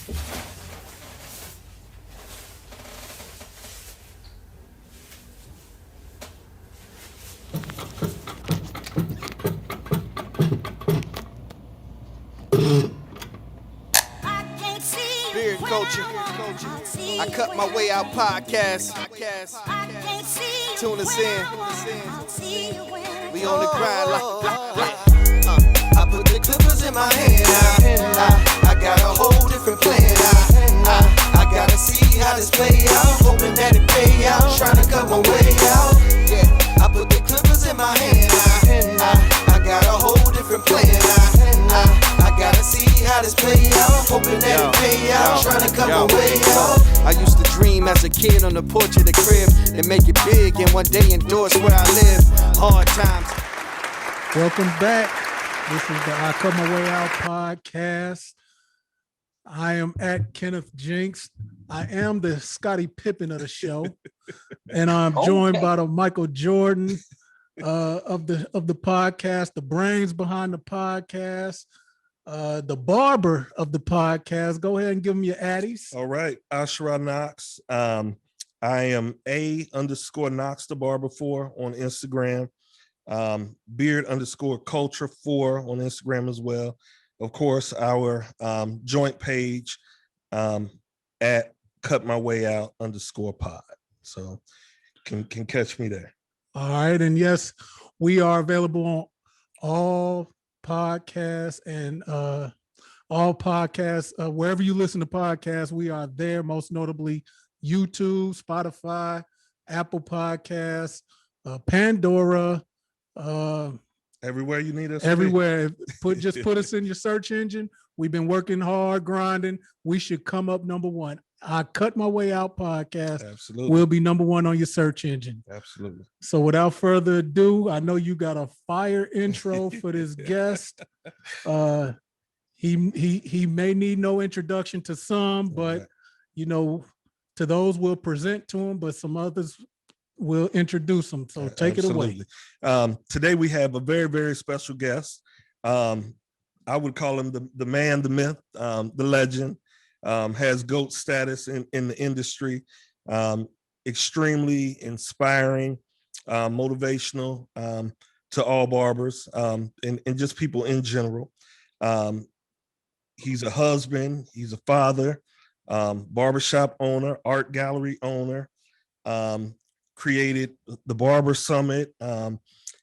Beard culture. I cut my way out podcast. Tune us in. We on the grind like I put the clippers in my hand. I got a whole different plan. I gotta see how this play out. Hoping that it pay out. Trying to cut my way out. Yeah, I put the clippers in my hand. I got a whole different plan. I gotta see how this play out. Hoping that it pay out. Trying to cut my way out. I used to dream as a kid on the porch of the crib and make it big and one day endorse where I live. Hard times. Welcome back. This is the I Cut My Way Out podcast. I am at Kenneth Jinks. I am the Scottie Pippen of the show, and I'm joined by the Michael Jordan of the podcast, the brains behind the podcast, the barber of the podcast. Go ahead and give them your addies. All right, Ashra Knox. I am _Knox the barber 4 on Instagram. Beard _culture 4 on Instagram as well. Of course, our joint page at Cut My Way Out _pod. So can catch me there. All right, and yes, we are available on all podcasts and wherever you listen to podcasts, we are there. Most notably, YouTube, Spotify, Apple Podcasts, Pandora. Everywhere you need us. Everywhere. Put us in your search engine. We've been working hard, grinding. We should come up number 1. I Cut My Way Out podcast. Absolutely. Will be number 1 on your search engine. Absolutely. So without further ado, I know you got a fire intro for this guest. He may need no introduction to some, but to those we'll present to him, but some others we'll introduce them. So take Absolutely. it away. Today we have a very, very special guest. I would call him the man, the myth, the legend. Has GOAT status in the industry. Extremely inspiring, motivational to all barbers and just people in general. He's a husband. He's a father, barbershop owner, art gallery owner. Created the Barber Summit,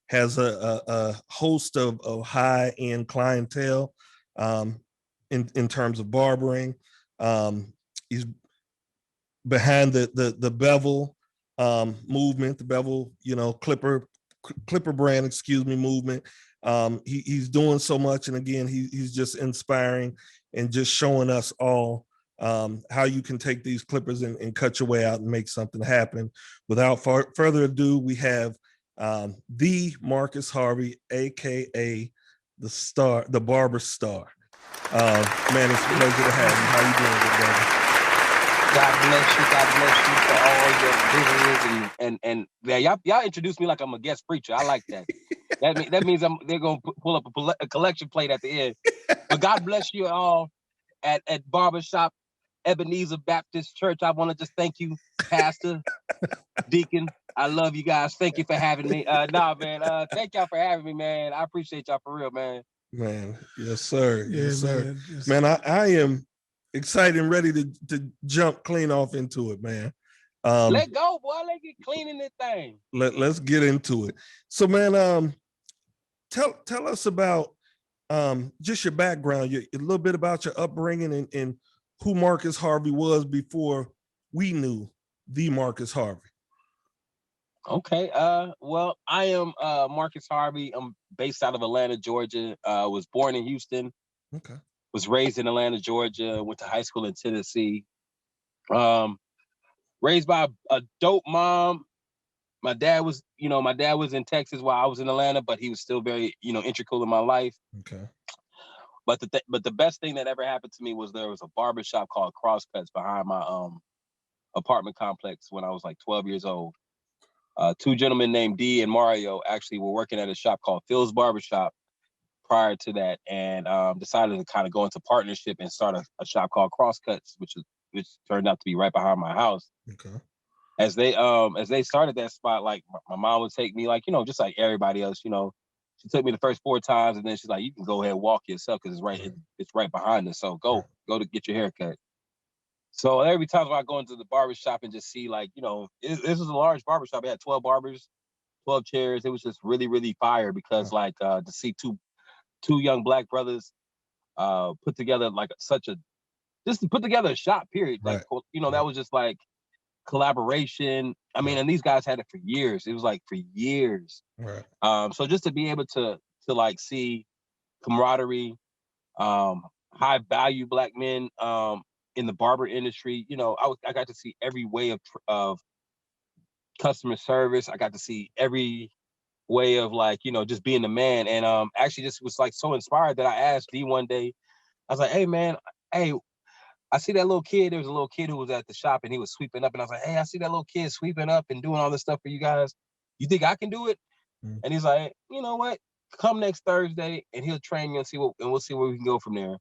has a host of high-end clientele in terms of barbering. He's behind the bevel movement, the bevel, clipper brand, movement. He's doing so much, and again, he's just inspiring and just showing us all how you can take these clippers and cut your way out and make something happen. Without further ado, we have the Marcus Harvey, aka the star, the barber star. Man, it's a pleasure to have you. How you doing, good brother? God bless you. God bless you for all your visitors and yeah, y'all introduced me like I'm a guest preacher. I like that. That means they're gonna pull up a collection plate at the end. But God bless you all at Barbershop Ebenezer Baptist Church. I want to just thank you, Pastor, Deacon. I love you guys. Thank you for having me. Thank y'all for having me, man. I appreciate y'all for real, man. Man, yes, sir. Yeah, yes, sir. Man, I am excited and ready to jump clean off into it, man. Let go, boy. Let's get clean in this thing. Let's get into it. So, man, tell us about just your background, a little bit about your upbringing and who Marcus Harvey was before we knew the Marcus Harvey. Okay. Well, I am Marcus Harvey. I'm based out of Atlanta, Georgia. Was born in Houston. Okay. Was raised in Atlanta, Georgia. Went to high school in Tennessee. Raised by a dope mom. My dad was in Texas while I was in Atlanta, but he was still very, integral in my life. Okay. But the best thing that ever happened to me was there was a barbershop called Crosscuts behind my apartment complex when I was like 12 years old. Two gentlemen named D and Mario actually were working at a shop called Phil's Barbershop. prior to that, and decided to kind of go into partnership and start a shop called Crosscuts, which turned out to be right behind my house. Okay. As they started that spot, like my mom would take me, like, you know, just like everybody else, you know, she took me the first 4 times, and then she's like, you can go ahead and walk yourself because it's right behind us. So go to get your hair cut. So every time I go into the barbershop and just see, like, you know, this was a large barbershop. It had 12 barbers, 12 chairs. It was just really, really fire because like to see two young Black brothers put together like just to put together a shop, period. Like, you know, that was just like collaboration. I mean, and these guys had it for years. It was like for years. Right. So just to be able to like see camaraderie, high value Black men in the barber industry, you know, I got to see every way of customer service. I got to see every way of, like, you know, just being the man. And actually just was like so inspired that I asked D one day, I was like, hey man, hey, I see that little kid. There was a little kid who was at the shop and he was sweeping up. And I was like, hey, I see that little kid sweeping up and doing all this stuff for you guys. You think I can do it? And he's like, you know what? Come next Thursday and he'll train you and we'll see where we can go from there.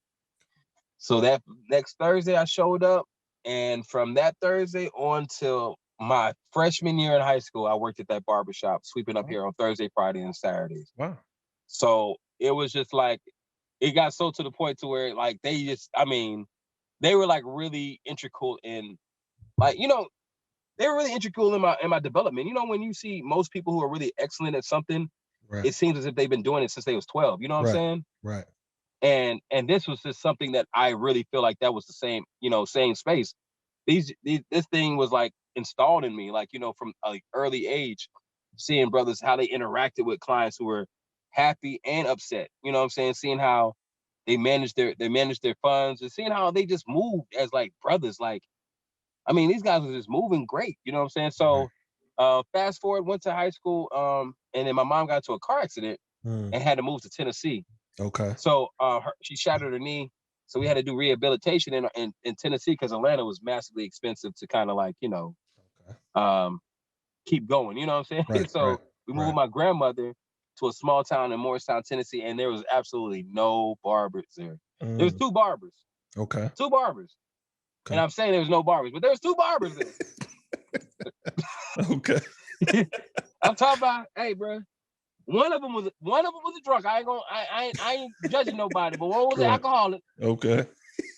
So that next Thursday I showed up. And from that Thursday on till my freshman year in high school, I worked at that barbershop, sweeping up here on Thursday, Friday, and Saturdays. Wow. So it was just like, it got so to the point to where, like, they were like really integral in, like, you know, they were really integral in my development. You know, when you see most people who are really excellent at something, it seems as if they've been doing it since they was 12. You know what I'm saying? Right. And this was just something that I really feel like that was the same, you know, same space. This thing was like installed in me, like, you know, from an early age, seeing brothers, how they interacted with clients who were happy and upset. You know what I'm saying? Seeing how they managed their funds, and seeing how they just moved as like brothers. Like, I mean, these guys were just moving great. You know what I'm saying? So fast forward, went to high school, and then my mom got into a car accident and had to move to Tennessee. Okay. So she shattered her knee. So we had to do rehabilitation in Tennessee because Atlanta was massively expensive to kind of, like, you know, keep going. You know what I'm saying? So we moved with my grandmother to a small town in Morristown, Tennessee, and there was absolutely no barbers there. There was 2 barbers. Okay. 2 barbers. Okay. And I'm saying there was no barbers, but there was 2 barbers there. Okay. I'm talking about, hey, bro. One of them was a drunk. I ain't judging nobody, but one was an alcoholic. Okay.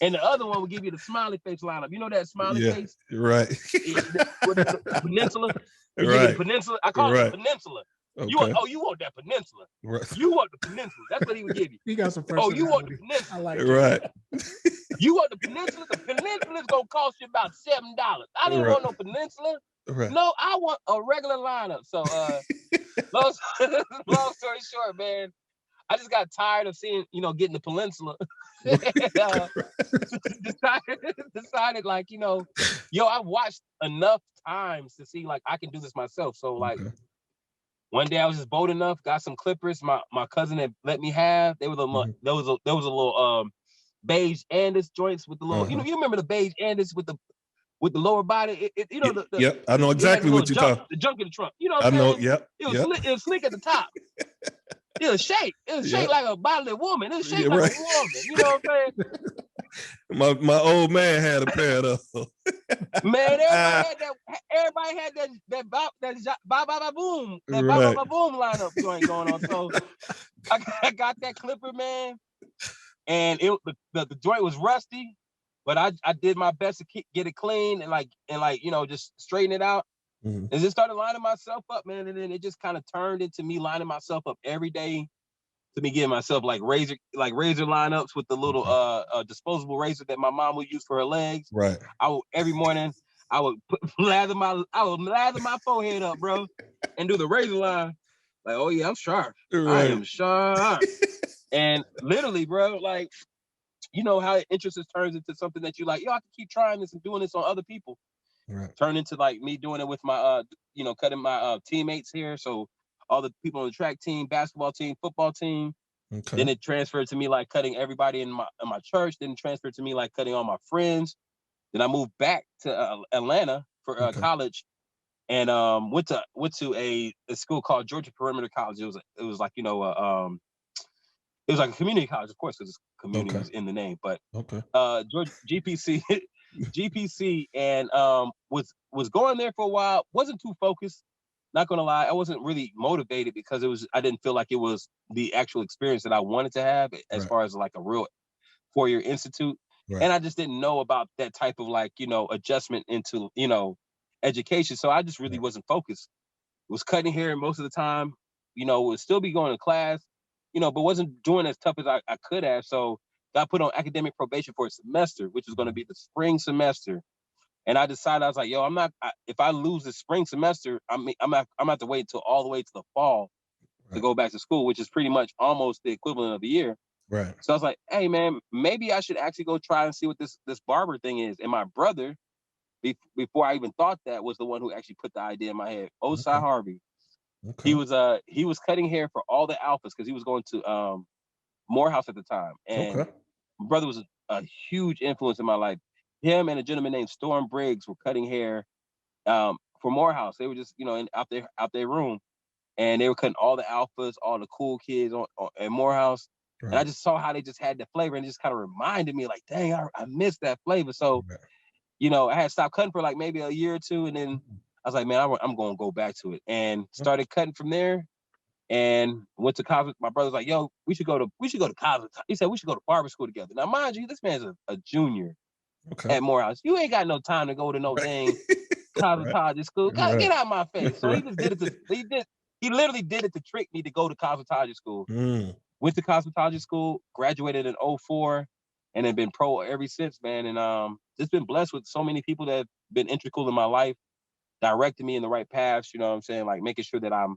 And the other one would give you the smiley face lineup. You know that smiley face? Right. With the peninsula. Right. Peninsula. I call it the peninsula. Okay. You want that peninsula. Right. You want the peninsula. That's what he would give you. He got some personality. Oh, you want the peninsula. I like right. You want the peninsula? The peninsula is gonna cost you about $7. I didn't want no peninsula. Right. No, I want a regular lineup. So long story short, man, I just got tired of seeing, you know, getting the peninsula. Decided, like, you know, I've watched enough times to see, like, I can do this myself. So, like, one day I was just bold enough, got some clippers. My cousin had let me have. They were there was a little beige Andis joints with the little, you know, you remember the beige Andis with the lower body, you know, yep, I know exactly what you're talking. The junk in the trunk, you know what I'm saying? I know, yep. It was slick at the top. It was shaped like a bodily woman. It was shaped like a woman. You know what I'm saying? My old man had a pair of those. Man, everybody had that ba boom lineup joint going on. So I got that clipper, man, and the joint was rusty. But I did my best to get it clean and like you know, just straighten it out. And just started lining myself up, man. And then it just kind of turned into me lining myself up every day, to me getting myself like razor lineups with the little disposable razor that my mom would use for her legs. Right. Every morning I would lather my forehead up, bro, and do the razor line. Like, oh yeah, I'm sharp. Right. I am sharp. And literally, bro, like, you know how interest turns into something that you like, I can keep trying this and doing this on other people. Right. Turn into like me doing it with my, you know, cutting my teammates here. So all the people on the track team, basketball team, football team. Okay. Then it transferred to me like cutting everybody in my church. Then it transferred to me like cutting all my friends. Then I moved back to Atlanta for college, and went to a school called Georgia Perimeter College. It was like, you know, It was like a community college, of course, because community was in the name. But Georgia GPC, GPC, and was going there for a while. Wasn't too focused. Not gonna lie, I wasn't really motivated because I didn't feel like it was the actual experience that I wanted to have as far as like a real 4-year institute. Right. And I just didn't know about that type of like, adjustment into, education. So I just really wasn't focused. Was cutting hair most of the time, would still be going to class, but wasn't doing as tough as I could have. So got put on academic probation for a semester, which was going to be the spring semester. And I decided, I was like, yo, if I lose the spring semester, I'm have to wait until all the way to the fall to go back to school, which is pretty much almost the equivalent of a year. Right. So I was like, hey man, maybe I should actually go try and see what this barber thing is. And my brother, before I even thought that, was the one who actually put the idea in my head. Osai Harvey. Okay. He was cutting hair for all the alphas because he was going to Morehouse at the time. And my brother was a huge influence in my life. Him and a gentleman named Storm Briggs were cutting hair for Morehouse. They were just, out their room. And they were cutting all the alphas, all the cool kids in Morehouse. Right. And I just saw how they just had the flavor, and it just kind of reminded me, like, dang, I missed that flavor. So, I had stopped cutting for like maybe a year or two, and then I was like, man, I'm going to go back to it, and started cutting from there. And went to college. My brother's like, yo, we should go to college. He said we should go to barber school together. Now, mind you, this man's a junior at Morehouse. You ain't got no time to go to no dang cosmetology school. God, get out of my face. So he just did it. He literally did it to trick me to go to cosmetology school. Went to cosmetology school, graduated in 2004, and have been pro ever since, man. And just been blessed with so many people that have been integral in my life, directing me in the right paths, you know what I'm saying? Like making sure that I'm,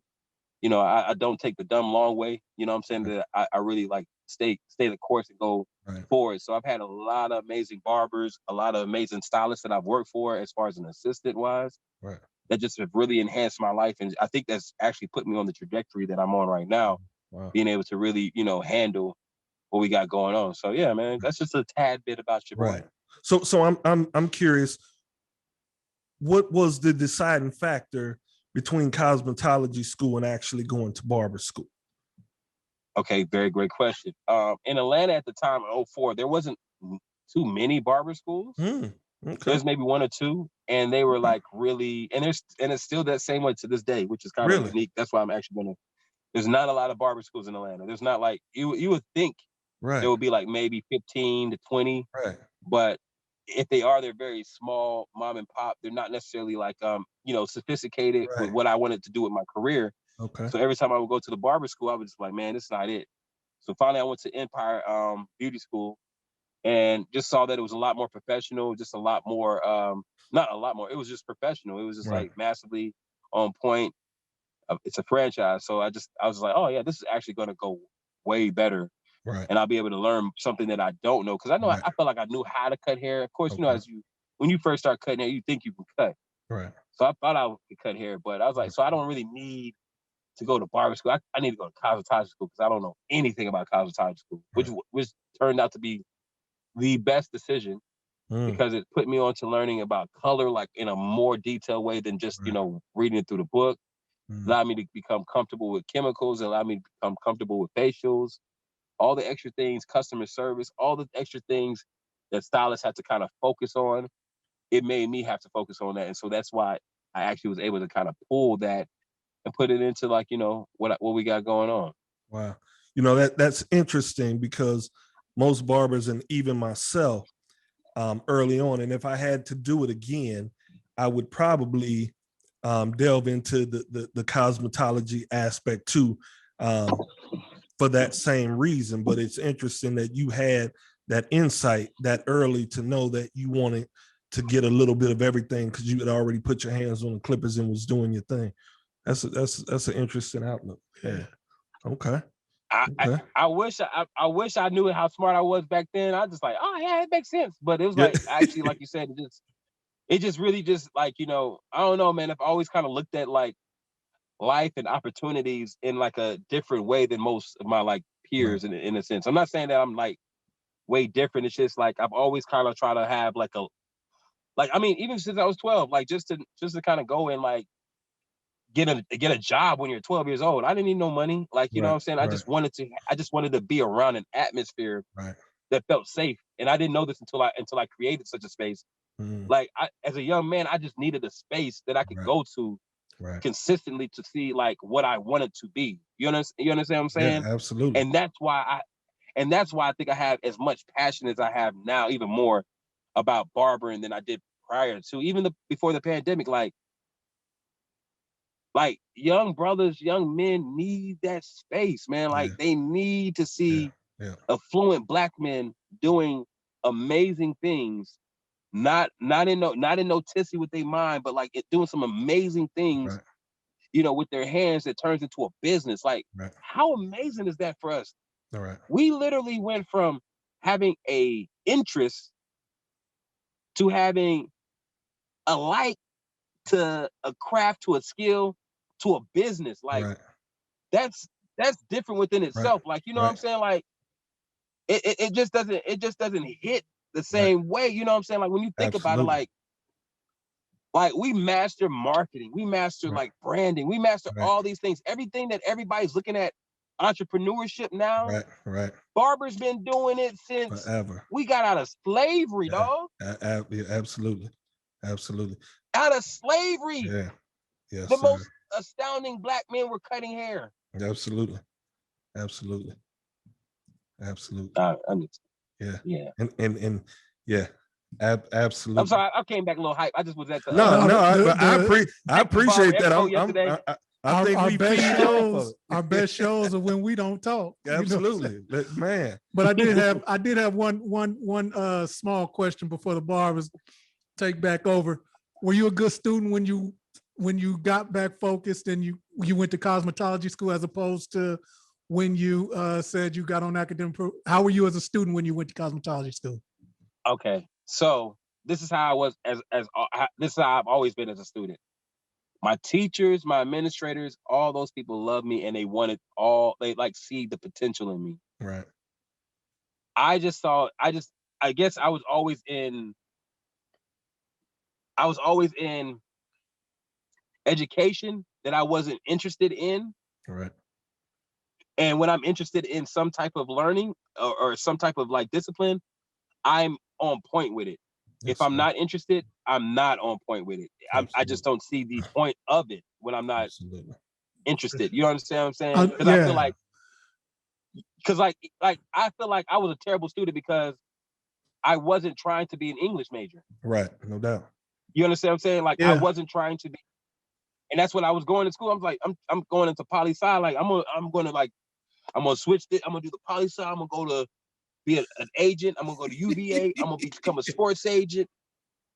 I don't take the dumb long way, you know what I'm saying? That I really like stay the course and go forward. So I've had a lot of amazing barbers, a lot of amazing stylists that I've worked for as far as an assistant wise. That just have really enhanced my life. And I think that's actually put me on the trajectory that I'm on right now, being able to really, handle what we got going on. So yeah, man, that's just a tad bit about your boy. So I'm curious, what was the deciding factor between cosmetology school and actually going to barber school? Okay, very great question. In Atlanta at the time, in 2004, there wasn't too many barber schools. There's maybe one or two, and they were like really, and it's still that same way to this day, which is kind of unique. That's why I'm actually there's not a lot of barber schools in Atlanta. There's not like, you would think there would be like maybe 15 to 20, but if they are, they're very small, mom and pop. They're not necessarily like, sophisticated with what I wanted to do with my career. So every time I would go to the barber school, I was just like, man, this is not it. So finally I went to Empire Beauty School and just saw that it was a lot more professional, just a lot more, not a lot more, it was just professional. It was just like massively on point. It's a franchise. So I was like, oh yeah, this is actually going to go way better. And I'll be able to learn something that I don't know. Cause I know I felt like I knew how to cut hair. Of course, when you first start cutting hair, you think you can cut. So I thought I could cut hair, but I was like, so I don't really need to go to barber school. I need to go to cosmetology school because I don't know anything about cosmetology school, which turned out to be the best decision because it put me on to learning about color, like in a more detailed way than just, reading it through the book. Allowed me to become comfortable with chemicals, allowed me to become comfortable with facials, all the extra things, customer service, all the extra things that stylists have to kind of focus on. It made me have to focus on that. And so that's why I actually was able to kind of pull that and put it into like, what we got going on. Wow. That's interesting because most barbers and even myself early on, and if I had to do it again, I would probably delve into the cosmetology aspect too, for that same reason. But it's interesting that you had that insight that early to know that you wanted to get a little bit of everything because you had already put your hands on the clippers and was doing your thing. That's an interesting outlook. Yeah. Okay. I wish I knew how smart I was back then. I was just like, oh yeah, it makes sense. But it was like actually, like you said, it just really just like, I don't know, man. I've always kind of looked at like life and opportunities in like a different way than most of my like peers in a sense. I'm not saying that I'm like way different. It's just like I've always kind of tried to have even since I was 12, like just to kind of go and like get a job when you're 12 years old. I didn't need no money. Like, you know what I'm saying? I just wanted to be around an atmosphere that felt safe. And I didn't know this until I created such a space. Like, as a young man, I just needed a space that I could go to consistently to see like what I wanted to be. You understand what I'm saying? Yeah, absolutely. And that's why I think I have as much passion as I have now, even more about barbering than I did prior to, even before the pandemic. Like young brothers, young men need that space, man. Like they need to see affluent Black men doing amazing things, not in no tissy with their mind, but like doing some amazing things, with their hands that turns into a business. Like, how amazing is that for us? All right. We literally went from having a interest to having a like to a craft to a skill to a business. Like that's different within itself. Like, you know what I'm saying? Like it just doesn't hit the same way. You know what I'm saying? Like when you think about it, like we master marketing, we master like branding, we master all these things. Everything that everybody's looking at entrepreneurship now. Barber's been doing it since forever. We got out of slavery, dog. Absolutely. Out of slavery. Yeah. Yes, the most astounding Black men were cutting hair. Absolutely. Absolutely. Yeah. Absolutely. I'm sorry, I came back a little hype. I just was at the I appreciate that. I think our best shows are when we don't talk. Absolutely, man. But I did have one small question before the barbers take back over. Were you a good student when you got back focused and you went to cosmetology school as opposed to when you said you got on academic? How were you as a student when you went to cosmetology school? Okay, so this is how I was this is how I've always been as a student. My teachers, my administrators, all those people loved me and they see the potential in me. Right. I guess I was always in education that I wasn't interested in. Right. And when I'm interested in some type of learning or some type of like discipline, I'm on point with it. Yes, if I'm not interested, I'm not on point with it. I just don't see the point of it when I'm not interested. You understand what I'm saying? Because I feel like, I feel like I was a terrible student because I wasn't trying to be an English major. Right, no doubt. You understand what I'm saying? Like I wasn't trying to be, and that's when I was going to school. I was like, I'm going into poli sci. Like I'm gonna switch it. I'm gonna do the poli sci. I'm gonna go to be an agent. I'm gonna go to UVA. I'm gonna become a sports agent.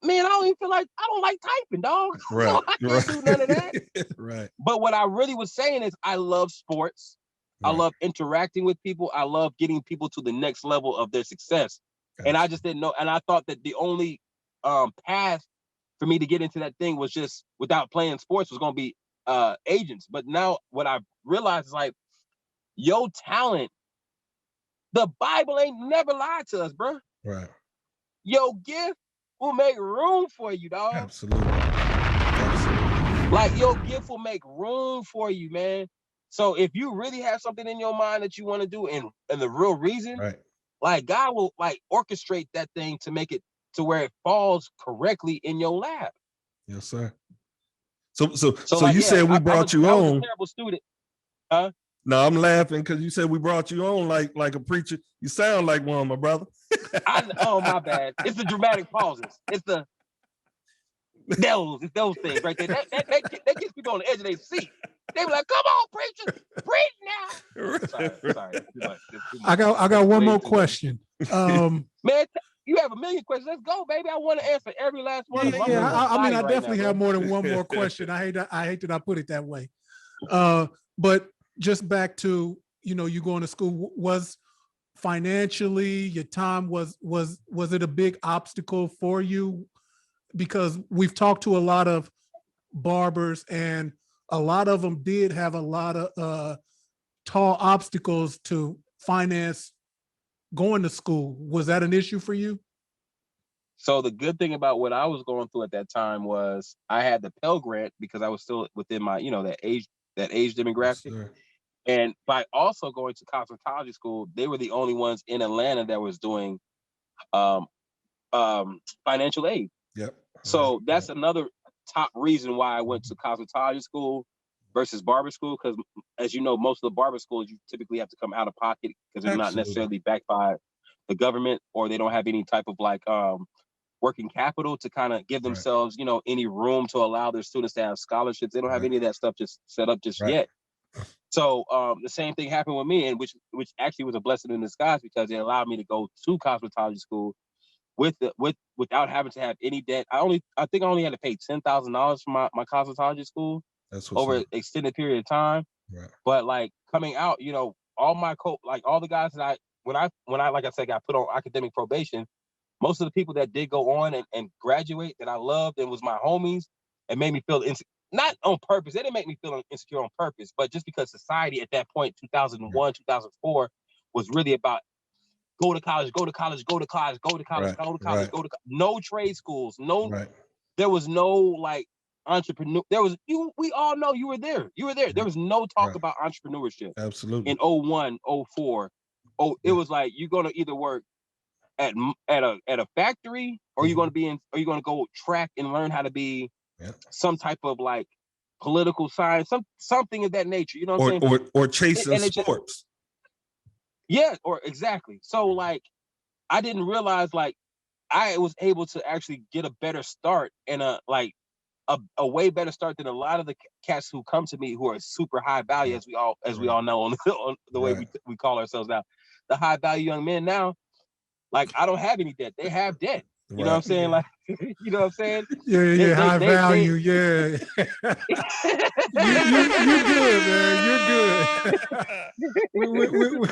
Man, I don't like typing, dog. Right. I can't do none of that. Right. But what I really was saying is I love sports. Right. I love interacting with people. I love getting people to the next level of their success. Gotcha. And I just didn't know. And I thought that the only path for me to get into that thing was just without playing sports was gonna be agents. But now what I realized is like, your talent, the Bible ain't never lied to us, bro. Right. Your gift will make room for you, dog. Absolutely. Like your gift will make room for you, man. So if you really have something in your mind that you want to do and the real reason, like God will like orchestrate that thing to make it to where it falls correctly in your lap. Yes, sir. So like, you said we brought you on. I was a terrible student. Huh? No, I'm laughing because you said we brought you on like a preacher. You sound like one, my brother. Oh, my bad. It's the dramatic pauses. It's those things right there. That gets people on the edge of their seat. They be like, "Come on, preacher, preach now." Sorry. I got one more question. Man, you have a million questions. Let's go, baby. I want to answer every last one of them. Yeah, I definitely have more than one more question. I hate that I put it that way. But just back to, you going to school, was financially, your time, was it a big obstacle for you? Because we've talked to a lot of barbers and a lot of them did have a lot of tall obstacles to finance going to school. Was that an issue for you? So the good thing about what I was going through at that time was I had the Pell Grant because I was still within my, that age demographic. Yes, and by also going to cosmetology school, they were the only ones in Atlanta that was doing um, financial aid. Yep. So that's another top reason why I went to cosmetology school versus barber school. Because as you know, most of the barber schools, you typically have to come out of pocket because they're not necessarily backed by the government, or they don't have any type of like working capital to kind of give themselves, any room to allow their students to have scholarships. They don't have any of that stuff just set up just yet. So the same thing happened with me, and which actually was a blessing in disguise because it allowed me to go to cosmetology school without having to have any debt. I think I only had to pay $10,000 for my cosmetology school over an extended period of time. Right. But like coming out, all my all the guys that when I like I said got put on academic probation, most of the people that did go on and graduate that I loved and was my homies and made me feel not on purpose. They didn't make me feel insecure on purpose, but just because society at that point, 2001, 2004, was really about go to college, go to college, go to college, go to college, go to college, go to no trade schools, no. There was no like entrepreneur. We all know you were there. You were there. There was no talk about entrepreneurship. Absolutely. In 01, 04. It was like you're gonna either work at a factory, or you're gonna go track and learn how to be some type of like political science, something of that nature. You know what I'm saying? Or chasing sports. Or exactly. So like I didn't realize like I was able to actually get a better start and a way better start than a lot of the cats who come to me who are super high value, as we all know on the way we call ourselves now. The high value young men now, like I don't have any debt. They have debt. You know what I'm saying? Like, you know what I'm saying? Yeah, high value. Yeah. you good, man. You're good.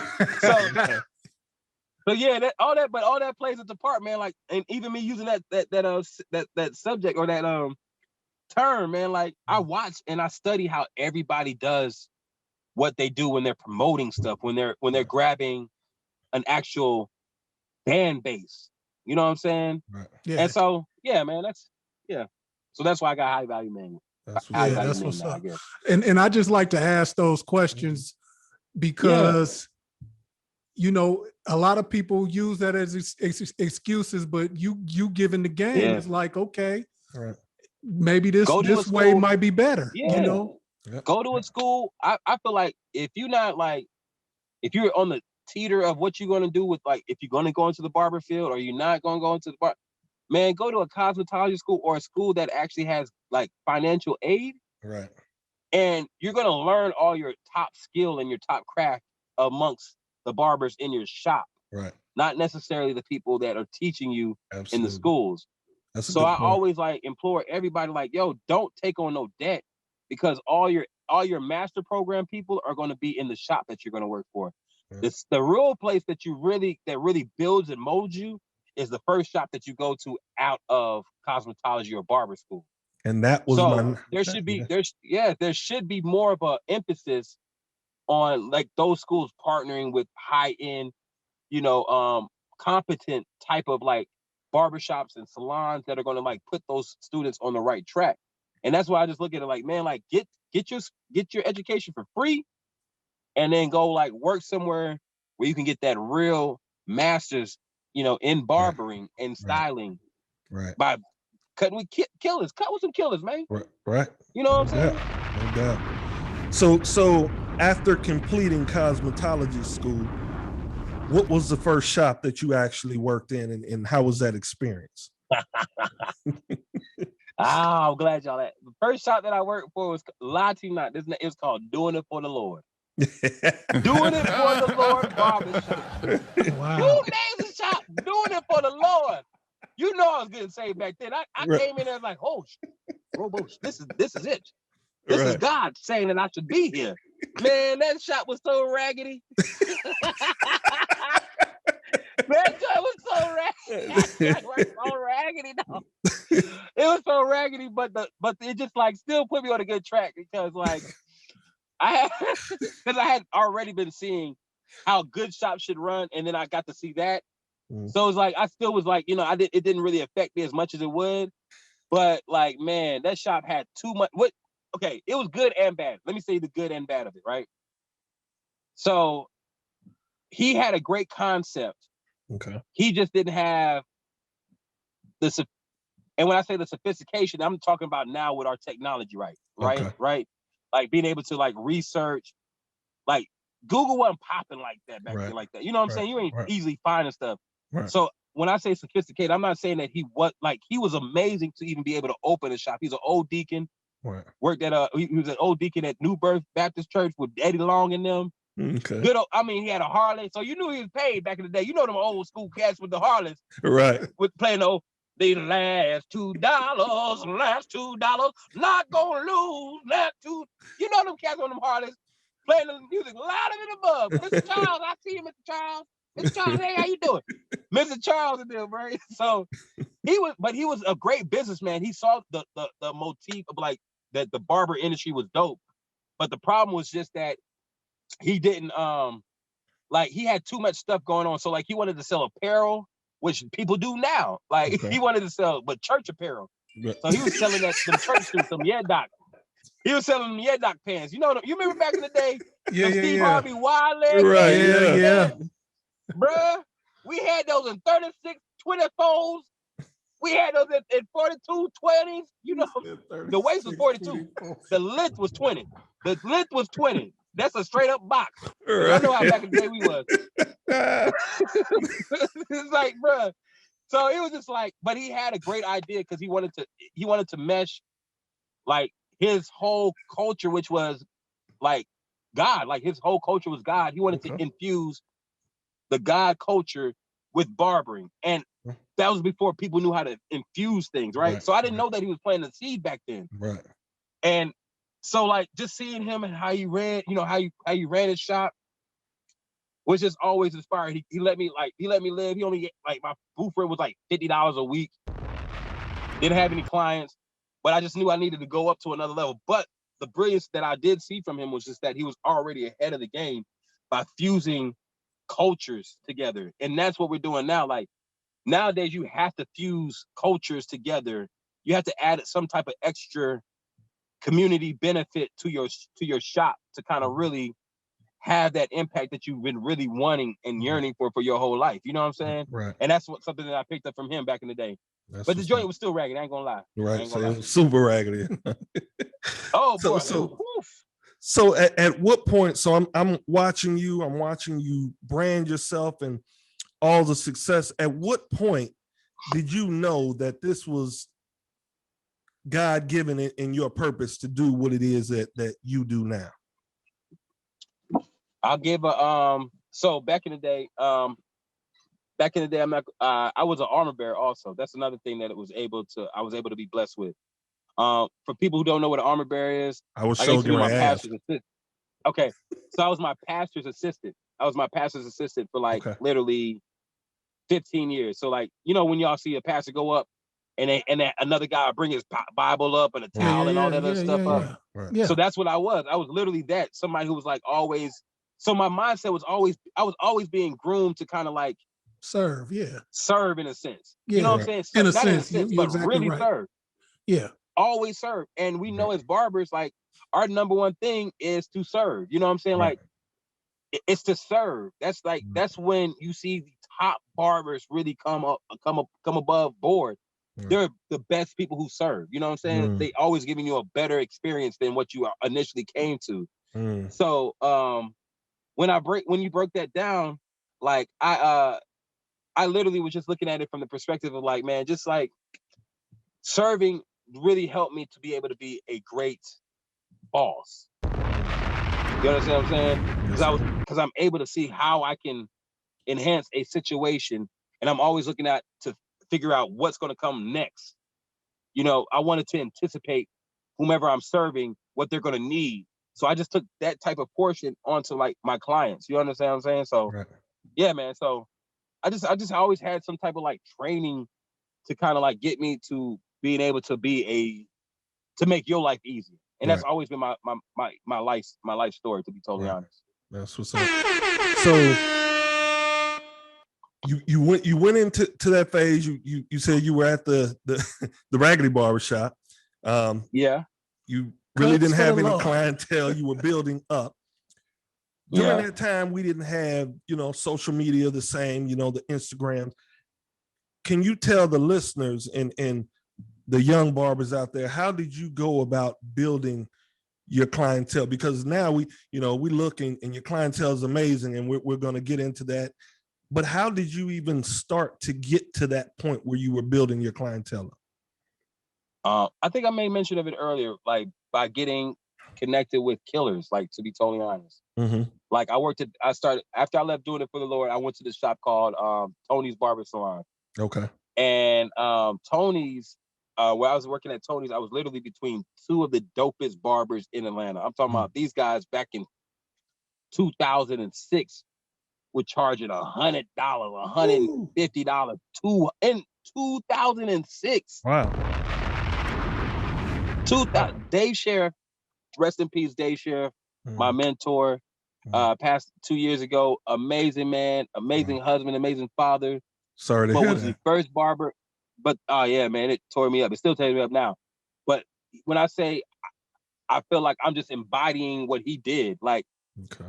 So yeah, all that plays a part, man. Like, and even me using that subject or that term, man. Like, I watch and I study how everybody does what they do when they're promoting stuff, when they're grabbing an actual fan base. You know what I'm saying? Right. Yeah. And so, yeah, man, so that's why I got high value man. That's what's up. And I just like to ask those questions because a lot of people use that as excuses, but you giving the game is like, okay, maybe this way might be better. Go to a school. I feel like if you're on the teeter of what you're going to do with, like, if you're going to go into the barber field or you're not going to go into the bar, man, go to a cosmetology school or a school that actually has like financial aid. Right. And you're going to learn all your top skill and your top craft amongst the barbers in your shop. Right. Not necessarily the people that are teaching you in the schools. So I always like implore everybody, like, yo, don't take on no debt, because all your master program people are going to be in the shop that you're going to work for. It's the real place that really builds and molds you is the first shop that you go to out of cosmetology or barber school. And that was there should be more of a emphasis on like those schools partnering with high end, competent type of like barbershops and salons that are going to like put those students on the right track. And that's why I just look at it like, man, like get your education for free, and then go like work somewhere where you can get that real master's, in barbering and styling. Right. By cutting with killers. Cut with some killers, man. Right. You know what I'm saying? No doubt. So after completing cosmetology school, what was the first shop that you actually worked in, and how was that experience? I'm glad y'all. The first shop that I worked for was Latina. It was called Doing It for the Lord. Doing It for the Lord Barbershop. Wow. Who names the shop? Doing It for the Lord. You know I was getting saved back then. I came in there like, oh, Robo, this is it. This is God saying that I should be here. Man, that shop was so raggedy. That joint was so raggedy. It was so raggedy, though. It was so raggedy, but it just like still put me on a good track, because like I had already been seeing how good shops should run, and then I got to see that. So it's like I still was like, it didn't really affect me as much as it would. But like, man, that shop had too much. Okay, it was good and bad. Let me say the good and bad of it, right? So he had a great concept. Okay. He just didn't have and when I say the sophistication, I'm talking about now with our technology, right? Right? Like being able to like research, like Google wasn't popping like that back then, like that. You know what I'm saying? You ain't easily finding stuff. Right. So when I say sophisticated, I'm not saying that he was amazing to even be able to open a shop. He's an old deacon. Right. Worked at he was an old deacon at New Birth Baptist Church with Eddie Long and them. Okay. Good. He had a Harley, so you knew he was paid back in the day. You know them old school cats with the Harleys, right? With playing the last $2, not gonna lose that $2. You know them cats on them Harleys playing the music louder than above. Mr. Charles, I see you, Mr. Charles. Mr. Charles, hey, how you doing? Mr. Charles and them, right? So he was a great businessman. He saw the motif of like that the barber industry was dope, but the problem was just that he didn't he had too much stuff going on. So like he wanted to sell apparel, which people do now. Like he wanted to sell church apparel. So he was selling some church suits, some Doc. He was selling them Doc pants. You know them, you remember back in the day? Steve Harvey wide leg. Right. Yeah. Bruh, we had those in 36 24s. We had those in 42 20s. You know, the waist was 42. The length was 20. The length was 20. That's a straight up box. Right. I know how back in the day we was. It's like, bruh. So it was just like, but he had a great idea because he wanted to mesh like his whole culture, which was like God. Like his whole culture was God. He wanted to infuse the God culture with barbering. And that was before people knew how to infuse things, right? So I didn't know that he was planting the seed back then. Right. And so like just seeing him and how he ran, how you ran his shop was just always inspiring. He let me live. He only like my booth rent was like $50 a week. Didn't have any clients, but I just knew I needed to go up to another level. But the brilliance that I did see from him was just that he was already ahead of the game by fusing cultures together. And that's what we're doing now. Like nowadays you have to fuse cultures together. You have to add some type of extra community benefit to your shop to kind of really have that impact that you've been really wanting and yearning for your whole life. You know what I'm saying? Right. And that's something that I picked up from him back in the day. But the joint was still raggedy. I ain't gonna lie. Right. So it was super raggedy. Oh boy. So at what point? So I'm watching you. I'm watching you brand yourself and all the success. At what point did you know that this was God given it in your purpose to do what it is that you do now? I'll give so back in the day, I'm not I was an armor bearer also. That's another thing that I was able to be blessed with. For people who don't know what an armor bearer is, I was like showing you my pastor's assistant. Okay. So I was my pastor's assistant. For like literally 15 years. So like, when y'all see a pastor go up and another guy bring his Bible up and a towel and all that other stuff up. Right. Yeah. So that's what I was. I was literally that. Somebody who was like always. So my mindset was I was always being groomed to kind of like serve in a sense. Yeah. You know what I'm saying? In a not sense, in a sense, you're but exactly really right. serve. Yeah. Always serve. And we know as barbers, like our number one thing is to serve. You know what I'm saying? Right. Like it's to serve. That's like that's when you see the top barbers really come above board. They're the best people who serve. You know what I'm saying? They always giving you a better experience than what you initially came to. So when you broke that down, like I literally was just looking at it from the perspective of like, man, just like serving really helped me to be able to be a great boss. You understand what I'm saying? Because I'm able to see how I can enhance a situation, and I'm always looking at to figure out what's going to come next. I wanted to anticipate whomever I'm serving, what they're going to need. So I just took that type of portion onto like my clients. You understand what I'm saying? So yeah, man. So I just always had some type of like training to kind of like get me to being able to to make your life easy. And that's always been my life story, to be totally honest. That's what's up. So you went into that phase. You said you were at the Raggedy Barbershop. Yeah. You really didn't have any Lord. clientele. You were building up. During that time, we didn't have, social media the same, the Instagrams. Can you tell the listeners and the young barbers out there, how did you go about building your clientele? Because now we looking and your clientele is amazing, and we're going to get into that. But how did you even start to get to that point where you were building your clientele? I think I made mention of it earlier, like by getting connected with killers, like, to be totally honest. Mm-hmm. Like I started after I left doing it for the Lord, I went to this shop called Tony's Barber Salon. Okay. And Tony's, where I was working at Tony's, I was literally between two of the dopest barbers in Atlanta. I'm talking about these guys back in 2006 were charging $100, $150 in 2006. Wow. Dave Sheriff, rest in peace, Dave Sheriff, my mentor, passed 2 years ago. Amazing man, amazing husband, amazing father. Sorry to but hear was that. the first barber. But yeah, man, it tore me up. It still tears me up now. But when I say I feel like I'm just embodying what he did, like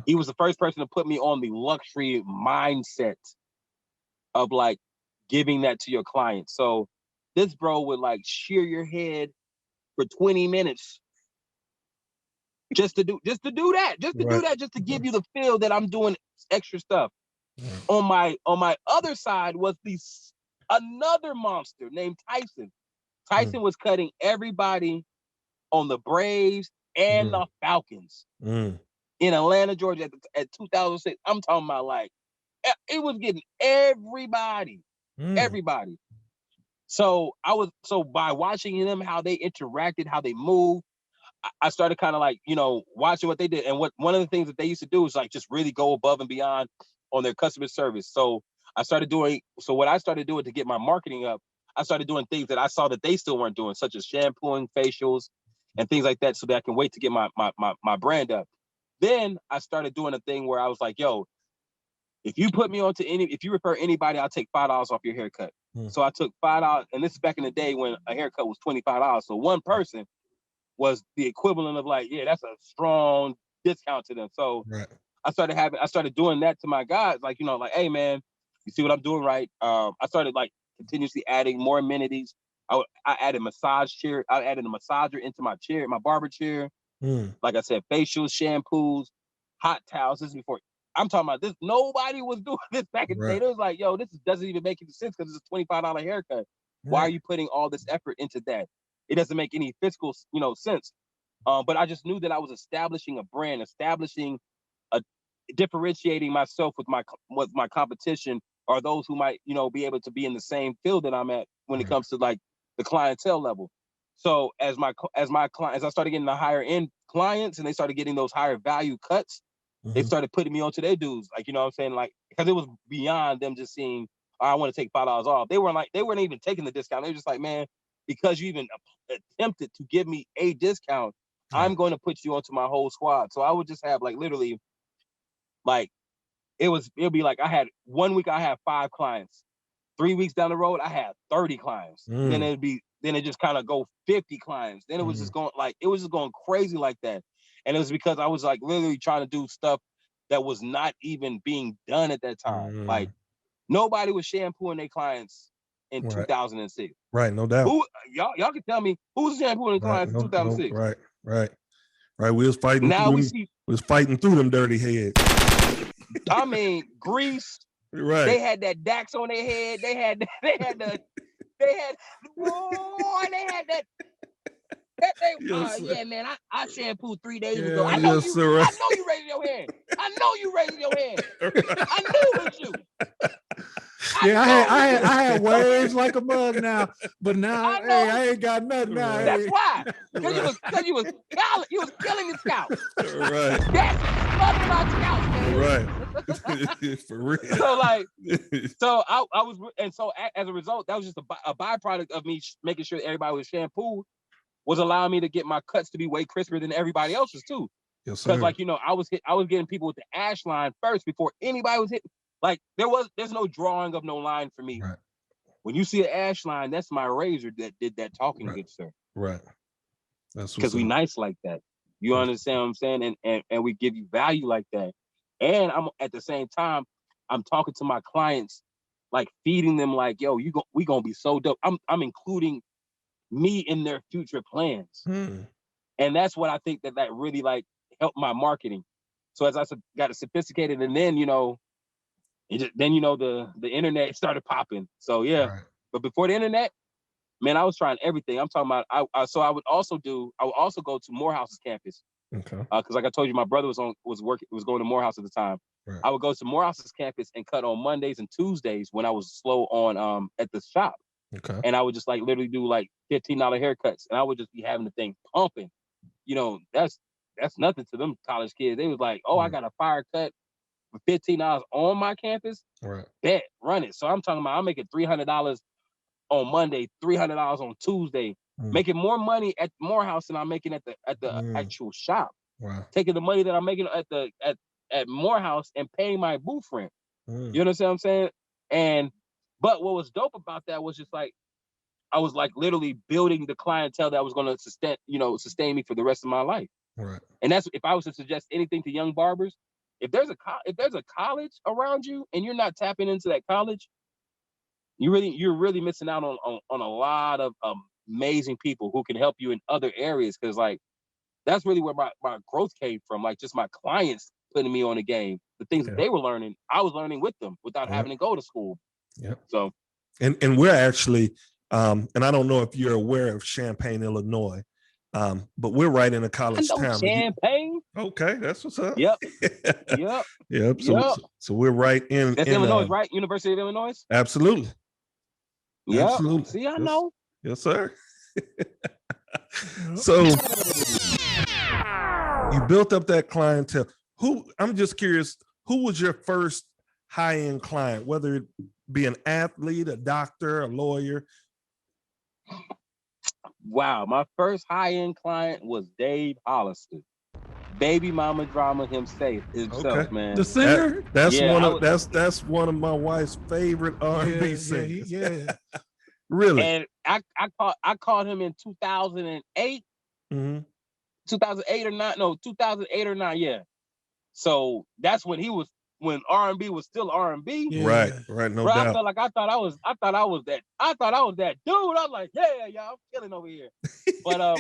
he was the first person to put me on the luxury mindset of like giving that to your client. So this bro would like shear your head for 20 minutes just to do that, just to give you the feel that I'm doing extra stuff. On my other side was another monster named Tyson. Tyson was cutting everybody on the Braves and the Falcons in Atlanta, Georgia at 2006. I'm talking about like it was getting everybody. So by watching them, how they interacted, how they moved, I started kind of like, watching what they did. And one of the things that they used to do is like just really go above and beyond on their customer service. So what I started doing to get my marketing up, I started doing things that I saw that they still weren't doing, such as shampooing, facials, and things like that, so that I can wait to get my brand up. Then I started doing a thing where I was like, yo, if you refer anybody, I'll take $5 off your haircut. So I took $5, and this is back in the day when a haircut was $25. So one person was the equivalent of like, yeah, that's a strong discount to them. So I started doing that to my guys, like, like, hey man, you see what I'm doing, right? I started like continuously adding more amenities. I added massage chair. I added a massager into my chair, my barber chair. Like I said, facials, shampoos, hot towels. This is before. I'm talking about this. Nobody was doing this back in the day. It was like, yo, this doesn't even make any sense because it's a $25 haircut. Why are you putting all this effort into that? It doesn't make any fiscal, sense. But I just knew that I was establishing a brand, differentiating myself with my competition, or those who might, be able to be in the same field that I'm at when it comes to like the clientele level. So as I started getting the higher end clients and they started getting those higher value cuts, they started putting me onto their dues. Like, what I'm saying? Like, because it was beyond them just seeing, oh, I want to take $5 off. They weren't even taking the discount. They were just like, man, because you even attempted to give me a discount, I'm going to put you onto my whole squad. So I would just have like literally, like it'll be like I had 1 week I had 5 clients. 3 weeks down the road I had 30 clients. Then it just kind of go 50 clients. Then it was just going crazy like that. And it was because I was like literally trying to do stuff that was not even being done at that time. Like nobody was shampooing their clients in 2006. Right, no doubt. Y'all can tell me who's shampooing their clients in 2006. Right. We was fighting. Now we was fighting through them dirty heads. I mean, grease. Right. They had that Dax on their head. They had that. Yeah, man. I shampooed 3 days ago. I know you raising your hand. I know you raising your hand. I knew it was you. I had waves like a mug now, but now I ain't got nothing now. That's why. Because you was killing the scouts. Right. That's smothering our scouts, man. Right. For real. So I was, and so as a result, that was just a byproduct of me making sure everybody was shampooed, was allowing me to get my cuts to be way crisper than everybody else's too. Yes, sir. Because I was getting people with the ash line first before anybody was hitting. like there's no drawing of no line for me. Right. When you see an ash line, that's my razor that did that talking, Right. good sir. Right. That's because we nice like that. You understand what I'm saying? And we give you value like that. And I'm at the same time, I'm talking to my clients, like feeding them like, yo, we gonna be so dope. I'm including me in their future plans. And that's what I think that really like helped my marketing. So as I got it sophisticated, and then the internet started popping. So yeah. Right. But before the internet, man, I was trying everything. I'm talking about. I would also go to Morehouse's campus. Okay. Because like I told you, my brother was going to Morehouse at the time. Right. I would go to Morehouse's campus and cut on Mondays and Tuesdays when I was slow on at the shop. Okay. And I would just like literally do like $15 haircuts, and I would just be having the thing pumping. That's nothing to them college kids. They was like, oh, I got a fire cut for $15 on my campus. Right. Bet, run it. So I'm talking about I'm making $300 on Monday, $300 on Tuesday, making more money at Morehouse than I'm making at the actual shop. Wow. Taking the money that I'm making at Morehouse and paying my booth rent. You understand what I'm saying? But what was dope about that was just like I was like literally building the clientele that was going to sustain me for the rest of my life. Right. And that's if I was to suggest anything to young barbers, if there's a college around you and you're not tapping into that college, you're really missing out on a lot of amazing people who can help you in other areas. Because like that's really where my growth came from. Like just my clients putting me on the game. The things that they were learning, I was learning with them without having to go to school. Yep. So, and we're actually, and I don't know if you're aware of Champaign, Illinois, but we're right in a college town. Champaign. Okay, that's what's up. Yep. Yep. So we're right in. That's Illinois, right? University of Illinois. Absolutely. Yeah. Absolutely. See, I know. Yes, sir. So you built up that clientele. I'm just curious, who was your first high-end client, whether it be an athlete, a doctor, a lawyer? Wow, my first high-end client was Dave Hollister, baby mama drama himself, Okay. man. The singer? That's one of my wife's favorite R&B singers. Yeah. Really? And I called him in 2008. 2008 or 9? No, 2008 or 9. Yeah. So that's when when R&B was still R&B. Yeah. Right. No doubt. I felt like I thought I was that dude. I was like, yeah, I'm killing over here. But I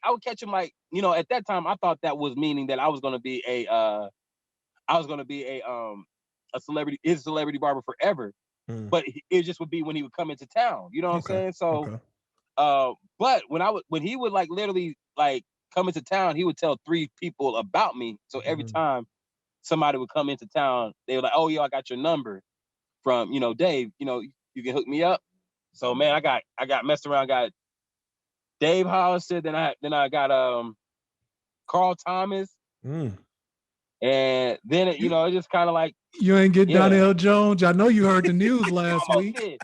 would catch him like, at that time I thought that was meaning that I was gonna be a celebrity, his celebrity barber forever. But it just would be when he would come into town. You know what I'm saying? So but when he would like literally like come into town, he would tell 3 people about me. So every time somebody would come into town, they were like, oh, I got your number from, Dave, you can hook me up. So man, I got messed around, got Dave Hollister, then I got Carl Thomas. And then it just kind of like, you ain't get Donnell Jones. I know you heard the news last week.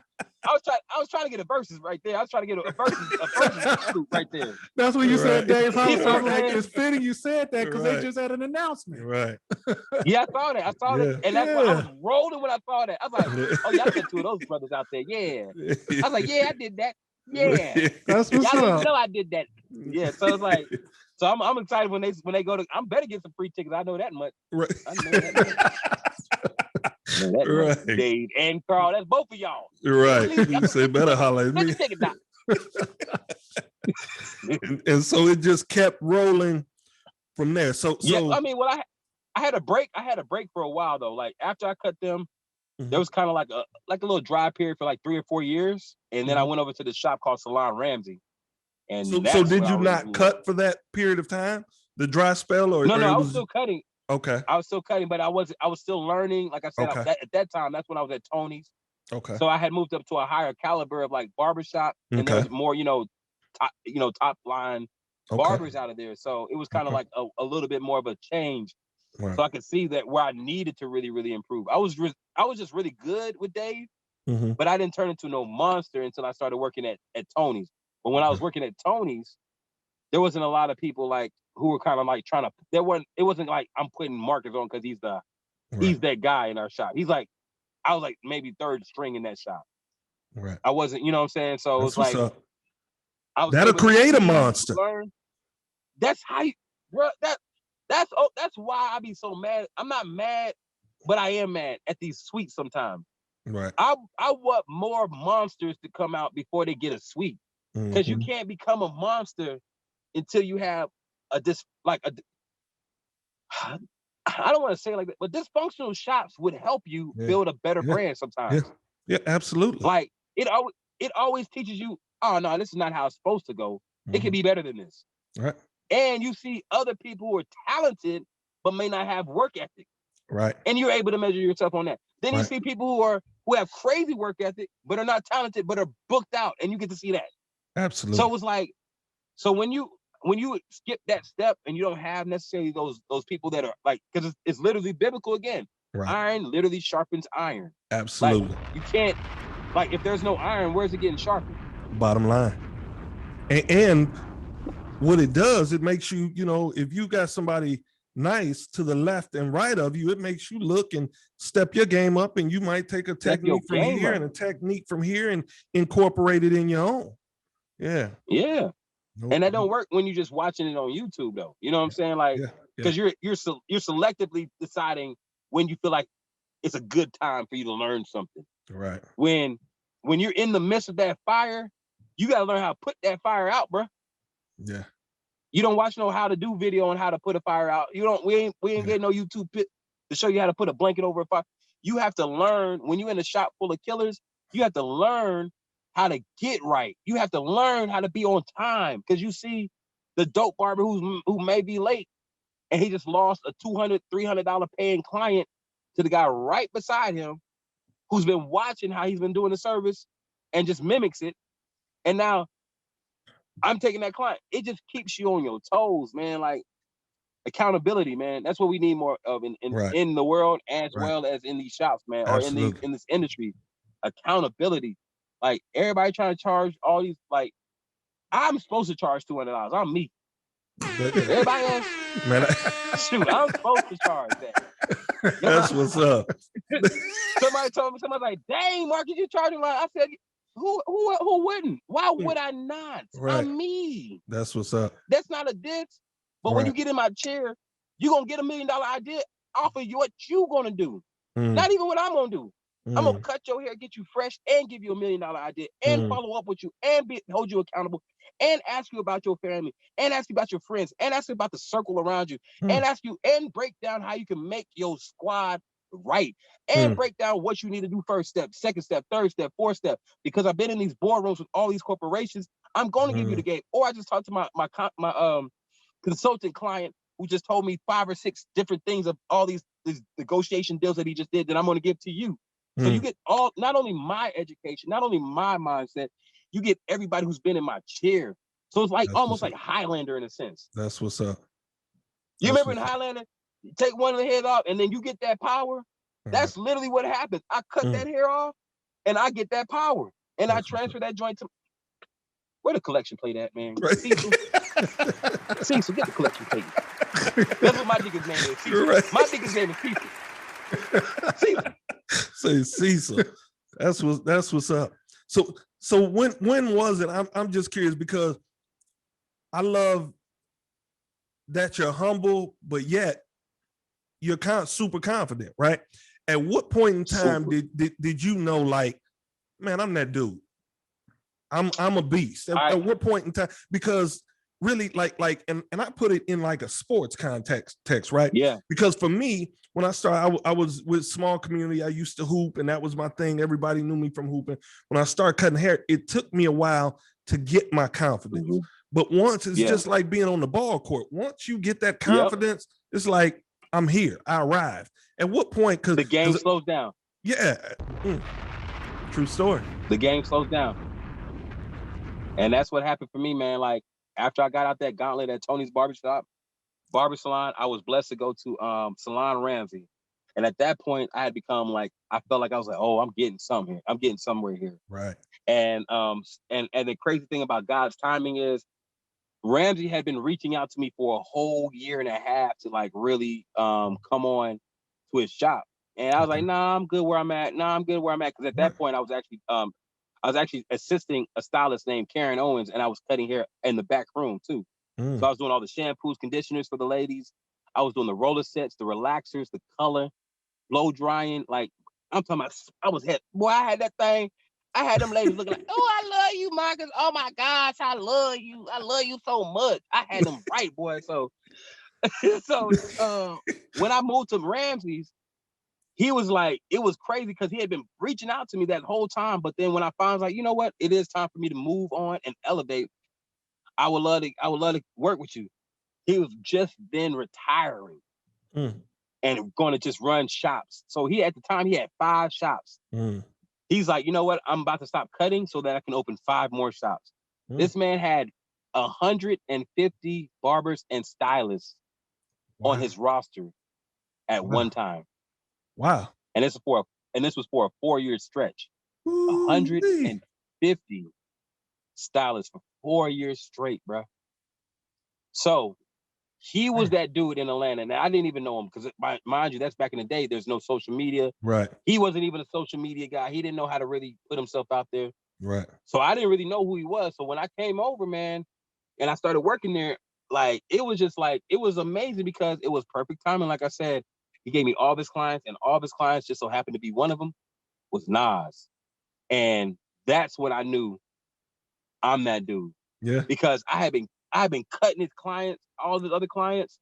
I was trying to get a versus right there. I was trying to get a versus scoop right there. That's when you said Dave Hollister. I'm like, it's fitting you said that because they just had an announcement. Right. Yeah, I saw that. And that's why I was rolling when I saw that. I was like, oh, yeah, I got 2 of those brothers out there. Yeah. I was like, yeah, I did that. Yeah. That's what's Y'all up. didn't know I did that. Yeah. So it's like, so I'm excited when they go to. I'm better get some free tickets. I know that much. Right. I know that much. Right. Dave and Carl, that's both of y'all. Right. You say better holler at me. Take it down. and so it just kept rolling from there. So yeah, I mean, well, I had a break. I had a break for a while though. Like after I cut them, there was kind of like a little dry period for like 3 or 4 years, and then I went over to the shop called Salon Ramsey. And so did you not cut for that period of time, the dry spell, or no? I was still cutting. Okay. I was still cutting, but I was still learning. Like I said, at that time, that's when I was at Tony's. Okay. So I had moved up to a higher caliber of like barbershop, and there was more, top line barbers out of there. So it was kind of like a little bit more of a change. Right. So I could see that where I needed to really, really improve. I was just really good with Dave, but I didn't turn into no monster until I started working at Tony's. But when I was working at Tony's, there wasn't a lot of people like who were kind of like trying to. It wasn't like I'm putting Marcus on because he's that guy in our shop. He's like I was like maybe third string in that shop. Right. I wasn't, you know what I'm saying? So That's it's like up. I was That'll able to create a see, monster. learn. That's how you, bro. That's why I be so mad. I'm not mad, but I am mad at these sweets sometimes. Right. I want more monsters to come out before they get a sweet, because you can't become a monster until you have I don't want to say it like that, but dysfunctional shops would help you build a better brand sometimes. Yeah, absolutely. Like it always teaches you, oh no, this is not how it's supposed to go. It can be better than this. Right. And you see other people who are talented but may not have work ethic. Right. And you're able to measure yourself on that. Then you see people who have crazy work ethic but are not talented but are booked out, and you get to see that. Absolutely. So it's like, so when you skip that step and you don't have necessarily those people that are like, because it's literally biblical again. Right. Iron literally sharpens iron. Absolutely. Like, you can't, like, if there's no iron, where's it getting sharpened? Bottom line. And what it does, it makes you, you know, if you got somebody nice to the left and right of you, it makes you look and step your game up, and you might take a technique from here and a technique from here and incorporate it in your own. Yeah. Yeah. And that don't work when you're just watching it on YouTube, though. You know what I'm saying? Like, because you're selectively deciding when you feel like it's a good time for you to learn something. Right. When you're in the midst of that fire, you got to learn how to put that fire out, bro. Yeah. You don't watch no how to do video on how to put a fire out. You don't. We ain't getting no YouTube to show you how to put a blanket over a fire. You have to learn when you're in a shop full of killers. You have to learn how to get right. You have to learn how to be on time, because you see the dope barber who may be late, and he just lost a $200, $300 paying client to the guy right beside him, who's been watching how he's been doing the service and just mimics it. And now I'm taking that client. It just keeps you on your toes, man. Like, accountability, man. That's what we need more of in the world, as well as in these shops, man, or in this industry. Accountability. Like, everybody trying to charge all these, like, I'm supposed to charge $200. I'm me. Everybody else, man, shoot, I'm supposed to charge that. That's what's up. Somebody told me, somebody's like, dang, Marcus, you charging like, I said, who wouldn't? Why would I not? Right. I'm me. That's what's up. That's not a diss. But when you get in my chair, you're going to get $1 million idea off of what you going to do. Not even what I'm going to do. I'm going to cut your hair, get you fresh, and give you $1 million idea, and follow up with you, and hold you accountable, and ask you about your family, and ask you about your friends, and ask you about the circle around you, and ask you, and break down how you can make your squad right, and break down what you need to do first step, second step, third step, fourth step. Because I've been in these boardrooms with all these corporations. I'm going to give you the game. Or I just talked to my consultant client who just told me 5 or 6 different things of all these negotiation deals that he just did that I'm going to give to you. So you get not only my education, not only my mindset, you get everybody who's been in my chair. So it's like almost like Highlander in a sense. That's what's up. You remember in Highlander, you take one of the heads off and then you get that power? That's literally what happens. I cut that hair off and I get that power. And I transfer that joint to where the collection plate at, man. Cecil, get the collection plate. That's what my nigga's name is. Cecil. Right. My nigga's name is Cecil. Cecil. Say Cecil. That's what's up. So when was it? I'm just curious, because I love that you're humble, but yet you're super confident, right? At what point in time did you know, like, man, I'm that dude. I'm a beast. At what point in time? Because really, and I put it in like a sports context, right? Yeah. Because for me, when I started, I was with small community. I used to hoop, and that was my thing. Everybody knew me from hooping. When I started cutting hair, it took me a while to get my confidence. But once, it's just like being on the ball court. Once you get that confidence, it's like, I'm here. I arrived. At what point? Because the game slows down. Yeah. True story. The game slows down. And that's what happened for me, man. Like, after I got out that gauntlet at Tony's barber salon, I was blessed to go to Salon Ramsey. And at that point, I had become like, I felt like I was like, oh, I'm getting some here. I'm getting somewhere here. Right. And the crazy thing about God's timing is Ramsey had been reaching out to me for a whole year and a half to like really come on to his shop. And I was like, nah, I'm good where I'm at. Nah, I'm good where I'm at. Because at that point, I was actually assisting a stylist named Karen Owens, and I was cutting hair in the back room too. So I was doing all the shampoos, conditioners for the ladies. I was doing the roller sets, the relaxers, the color, blow drying. Like, I'm talking about, I was hit. Boy, I had that thing. I had them ladies looking like, oh, I love you, Marcus. Oh my gosh, I love you. I love you so much. I had them right, boy. So, when I moved to Ramsey's, he was like, it was crazy because he had been reaching out to me that whole time. But then when I finally was like, you know what, it is time for me to move on and elevate. I would love to work with you. He was just then retiring and going to just run shops. So at the time he had 5 shops. He's like, you know what, I'm about to stop cutting so that I can open 5 more shops. This man had 150 barbers and stylists on his roster at one time. Wow. And this was for a 4-year stretch. 150 stylists for 4 years straight, bro. So he was that dude in Atlanta. Now I didn't even know him because, mind you, that's back in the day. There's no social media. Right. He wasn't even a social media guy. He didn't know how to really put himself out there. Right. So I didn't really know who he was. So when I came over, man, and I started working there, like, it was just like, it was amazing because it was perfect timing. Like I said, he gave me all of his clients, and all of his clients just so happened to be one of them was Nas. And that's when I knew I'm that dude. Yeah. Because I had been cutting his clients, all his other clients.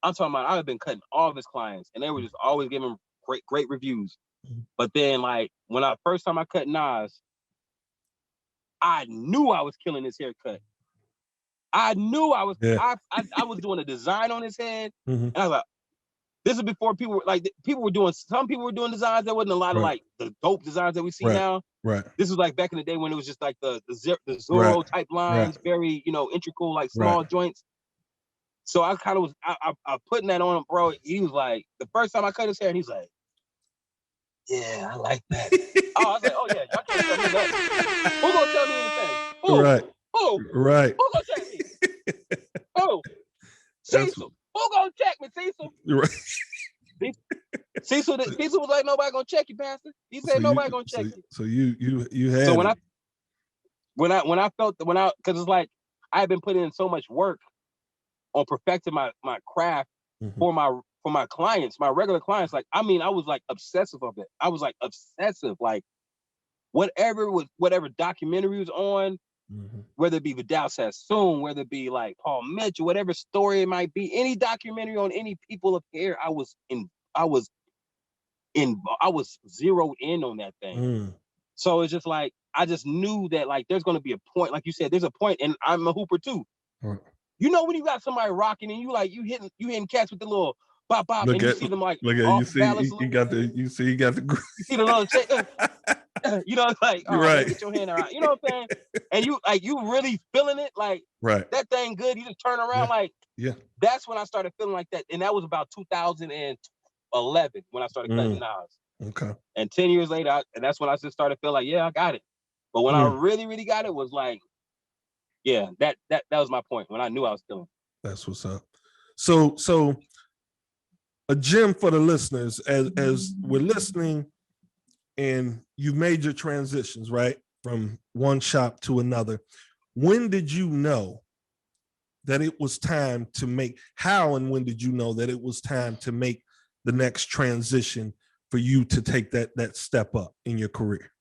I'm talking about, I had been cutting all of his clients, and they were just always giving him great reviews. But then, like, first time I cut Nas, I knew I was killing his haircut. I knew I was. I was doing a design on his head, and I was like, this is before people were doing. Some people were doing designs. There wasn't a lot of like the dope designs that we see now. Right. This was like back in the day when it was just like the Zorro type lines, very integral, like small joints. So I kind of was I putting that on him, bro. He was like, the first time I cut his hair, and he's like, yeah, I like that. I was like, oh yeah, y'all can't tell me nothing. Who gonna tell me anything? Who? Right. Who? Right. Who gonna check me? Who? Cecil. Who gonna check me, Cecil? Right. Cecil was like, nobody gonna check you, Pastor. He said nobody gonna check you. So you had. So when I because it's like I had been putting in so much work on perfecting my craft for my clients, my regular clients. Like, I mean, I was like obsessive of it. I was like obsessive, like whatever documentary was on, whether it be Vidal Sassoon, whether it be like Paul Mitchell, whatever story it might be, any documentary on any people of hair, I was zeroed in on that thing. So it's just like, I just knew that, like, there's going to be a point, like you said, there's a point, and I'm a hooper too. You know, when you got somebody rocking and you hitting cats with the little bop bop, and you see them like, look at you see you got the you see the little check, it's like, oh, right. Get your hand around, you know what I'm saying? And you really feeling it, like, right, that thing good. You just turn around, that's when I started feeling like that, and that was about 2011 when I started cutting Nas. Okay. And 10 years later, and that's when I just started feeling like, yeah, I got it. But when I really, really got it was like, yeah, that was my point when I knew I was killing. That's what's up. So a gem for the listeners as we're listening, and you've made your transitions, right, from one shop to another. When did you know that it was time to make? How and when did you know that it was time to make the next transition for you to take that step up in your career?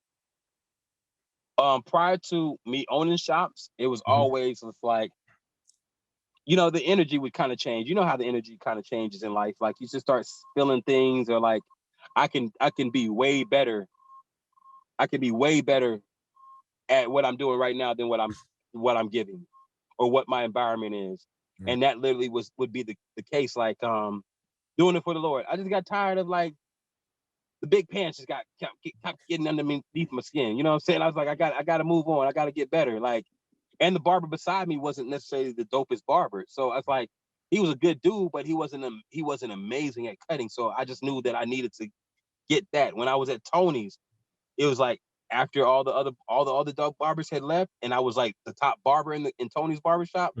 Prior to me owning shops, it was always like, the energy would kind of change. You know how the energy kind of changes in life. Like, you just start feeling things, or like, I can be way better. I can be way better at what I'm doing right now than what I'm giving, or what my environment is. And that literally would be the case. Like, doing it for the Lord. I just got tired of, like, the big pants just kept getting underneath my skin. You know what I'm saying? I was like, I got to move on. I got to get better. Like, and the barber beside me wasn't necessarily the dopest barber. So I was like, he was a good dude, but he wasn't amazing at cutting. So I just knew that I needed to get that. When I was at Tony's, it was like, after all the other dope barbers had left, and I was like the top barber in Tony's barbershop.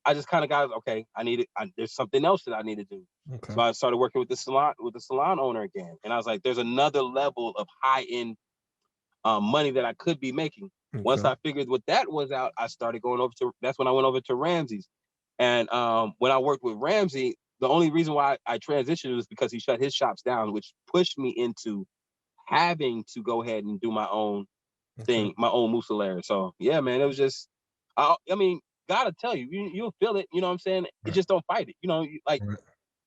I just kind of got, okay, there's something else that I need to do. Okay. So I started working with the salon owner again. And I was like, there's another level of high-end money that I could be making. Okay. Once I figured what that was out, I started that's when I went over to Ramsey's. And when I worked with Ramsey, the only reason why I transitioned was because he shut his shops down, which pushed me into having to go ahead and do my own thing, my own musalaire. So yeah, man, it was just, I mean, gotta tell you, you'll feel it. You know what I'm saying? Right. You just don't fight it. You know, like Right.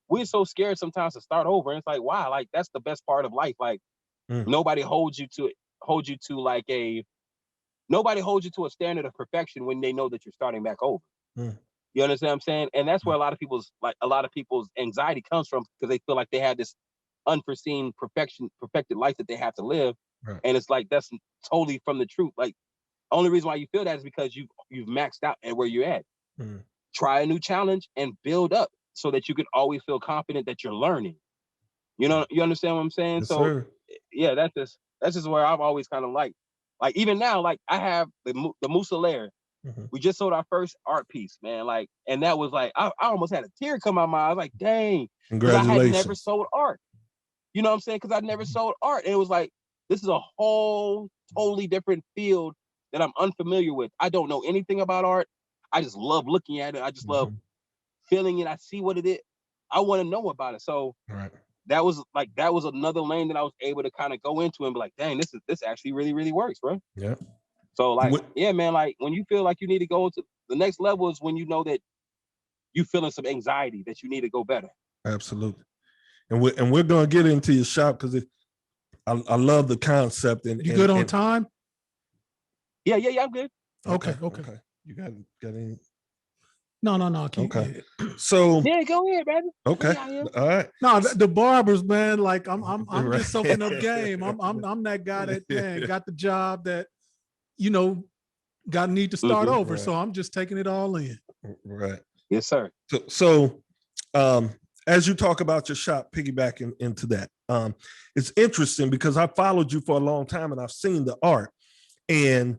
we're so scared sometimes to start over. And it's like, wow, like that's the best part of life. Like nobody holds you to like nobody holds you to a standard of perfection when they know that you're starting back over. You understand what I'm saying? And that's where a lot of people's anxiety comes from, because they feel like they have this unforeseen perfected life that they have to live. Right. And it's like, that's totally from the truth. Like, only reason why you feel that is because you've maxed out at where you're at. Try a new challenge and build up so that you can always feel confident that you're learning. You know, you understand what I'm saying? Yes, so sir. Yeah, that's just where I've always kind of like even now, like I have the musalaire. We just sold our first art piece, man. Like, and that was like, I almost had a tear come out my eye. I was like, dang, because I had never sold art. You know what I'm saying? Because I'd never sold art. And it was like, this is a whole totally different field that I'm unfamiliar with. I don't know anything about art. I just love looking at it. I just love feeling it. I see what it is. I want to know about it. So that was another lane that I was able to kind of go into and be like, dang, this actually really, really works, bro. Yeah. So like, yeah, man, like when you feel like you need to go to the next level is when you know that you feeling some anxiety that you need to go better. Absolutely. And we're going to get into your shop because I love the concept. And you good on time? Yeah, I'm good. Okay. You got any? No. Okay. So yeah, go ahead, baby. Okay. All right. No, the barbers, man. Like I'm just soaking up game. I'm that guy that got the job that need to start over. Right. So I'm just taking it all in. Right. Yes, sir. So as you talk about your shop, piggybacking into that, it's interesting because I followed you for a long time and I've seen the art, and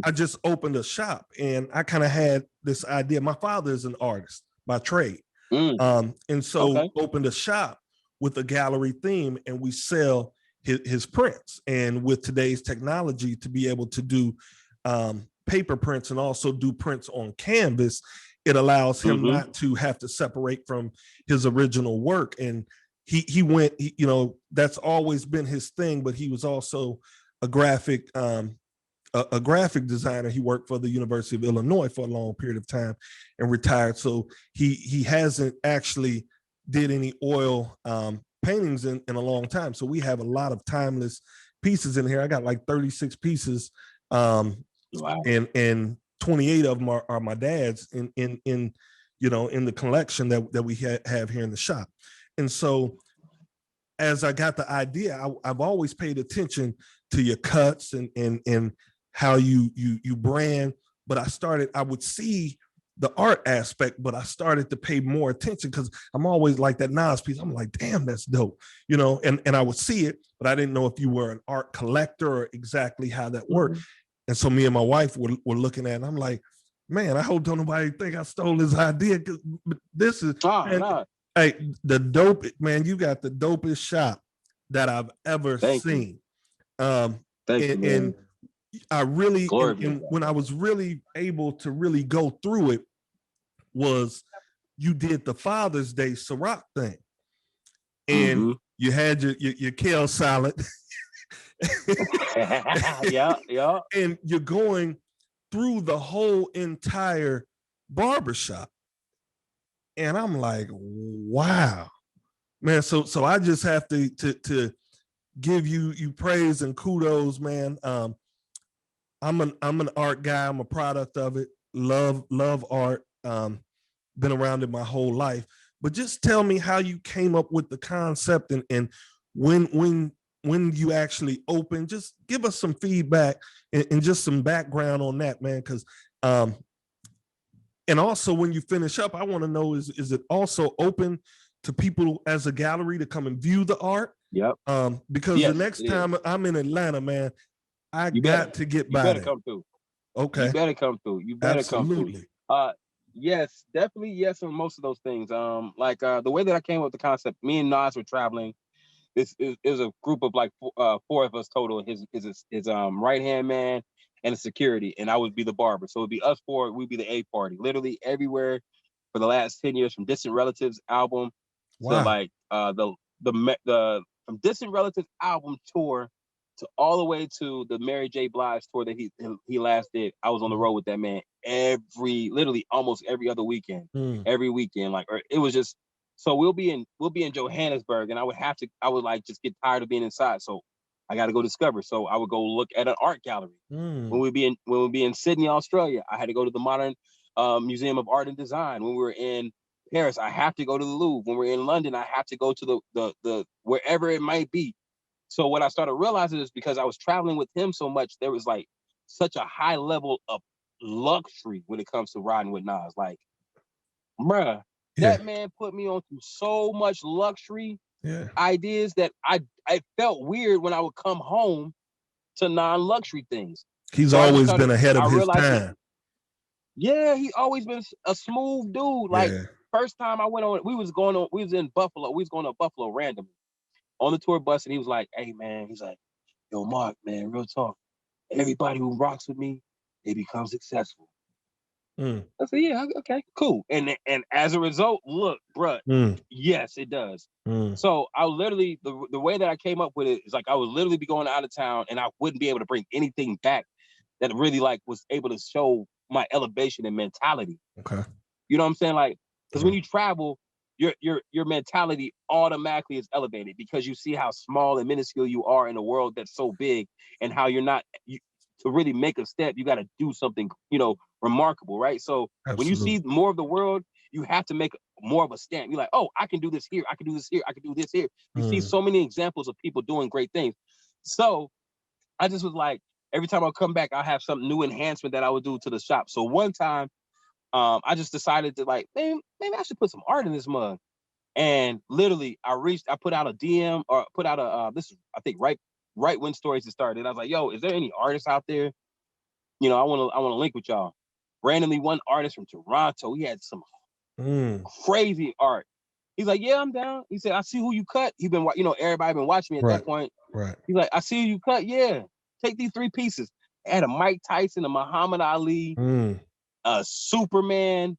I just opened a shop and I kind of had this idea. My father is an artist by trade. And so opened a shop with a gallery theme, and we sell his prints. And with today's technology, to be able to do paper prints and also do prints on canvas, it allows him not to have to separate from his original work. And he went, that's always been his thing, but he was also a graphic designer. He worked for the University of Illinois for a long period of time and retired. So he hasn't actually did any oil paintings in a long time. So we have a lot of timeless pieces in here. I got like 36 pieces. Wow. And 28 of them are my dad's in the collection that we have here in the shop. And so as I got the idea, I've always paid attention to your cuts and how you brand, but I would see the art aspect, but I started to pay more attention because I'm always like that Nas piece. I'm like, damn, that's dope, and I would see it, but I didn't know if you were an art collector or exactly how that worked. And so me and my wife were looking at it, and I'm like, man, I hope don't nobody think I stole this idea. But this is, hey, the dope, man, you got the dopest shop that I've ever seen. And I really, and when I was really able to really go through it, was you did the Father's Day Ciroc thing, and you had your kale salad. Yeah. And you're going through the whole entire barbershop, and I'm like, wow, man. So I just have to give you praise and kudos, man. I'm an art guy. I'm a product of it. Love art. Been around it my whole life. But just tell me how you came up with the concept and when you actually opened. Just give us some feedback and just some background on that, man. Because and also when you finish up, I want to know is it also open to people as a gallery to come and view the art? Yep. Because the next time I'm in Atlanta, man, I got to get by. You better come through. Okay. You better come through. Absolutely. Yes, definitely yes on most of those things. Like the way that I came up with the concept, me and Nas were traveling. This is a group of like four of us total. His right hand man and a security, and I would be the barber. So it'd be us four. We'd be the A party. Literally everywhere for the last 10 years, from Distant Relatives album to Wow. like the from Distant Relatives album tour to all the way to the Mary J. Blige tour that he last did. I was on the road with that man literally almost every other weekend, every weekend. Like, or it was just. So we'll be in Johannesburg, and I would like just get tired of being inside. So I got to go discover. So I would go look at an art gallery. When we'd be in Sydney, Australia, I had to go to the Modern Museum of Art and Design. When we were in Paris, I have to go to the Louvre. When we're in London, I have to go to the wherever it might be. So what I started realizing is because I was traveling with him so much, there was like such a high level of luxury when it comes to riding with Nas. Like, bruh, that man put me on to so much luxury ideas that I felt weird when I would come home to non-luxury things. He's So always been ahead of his time. He always been a smooth dude. Like, first time I went on, we was in Buffalo. We was going to Buffalo randomly on the tour bus, and he was like, "Hey man," he's like, "Yo, Mark, man, real talk. Everybody who rocks with me, they become successful." I said, "Yeah, okay, cool." And as a result, look, bruh, yes, it does. So I literally the way that I came up with it is like I would literally be going out of town, and I wouldn't be able to bring anything back that really like was able to show my elevation and mentality. Okay. You know what I'm saying? Like, because when you travel, your mentality automatically is elevated because you see how small and minuscule you are in a world that's so big, and how to really make a step, you got to do something, remarkable, right? So when you see more of the world, you have to make more of a stamp. You're like, oh, I can do this here, I can do this here, I can do this here. You see so many examples of people doing great things. So I just was like, every time I come back, I'll have some new enhancement that I would do to the shop. So one time, I just decided to like, maybe I should put some art in this mug. And literally, I put out a DM or put out this is, I think, right when Stories had started. I was like, yo, is there any artists out there? I want to link with y'all. Randomly, one artist from Toronto, he had some crazy art. He's like, yeah, I'm down. He said, I see who you cut. He been, everybody been watching me at that point. Right. He's like, I see who you cut. Yeah, take these 3 pieces. I had a Mike Tyson, a Muhammad Ali, a Superman,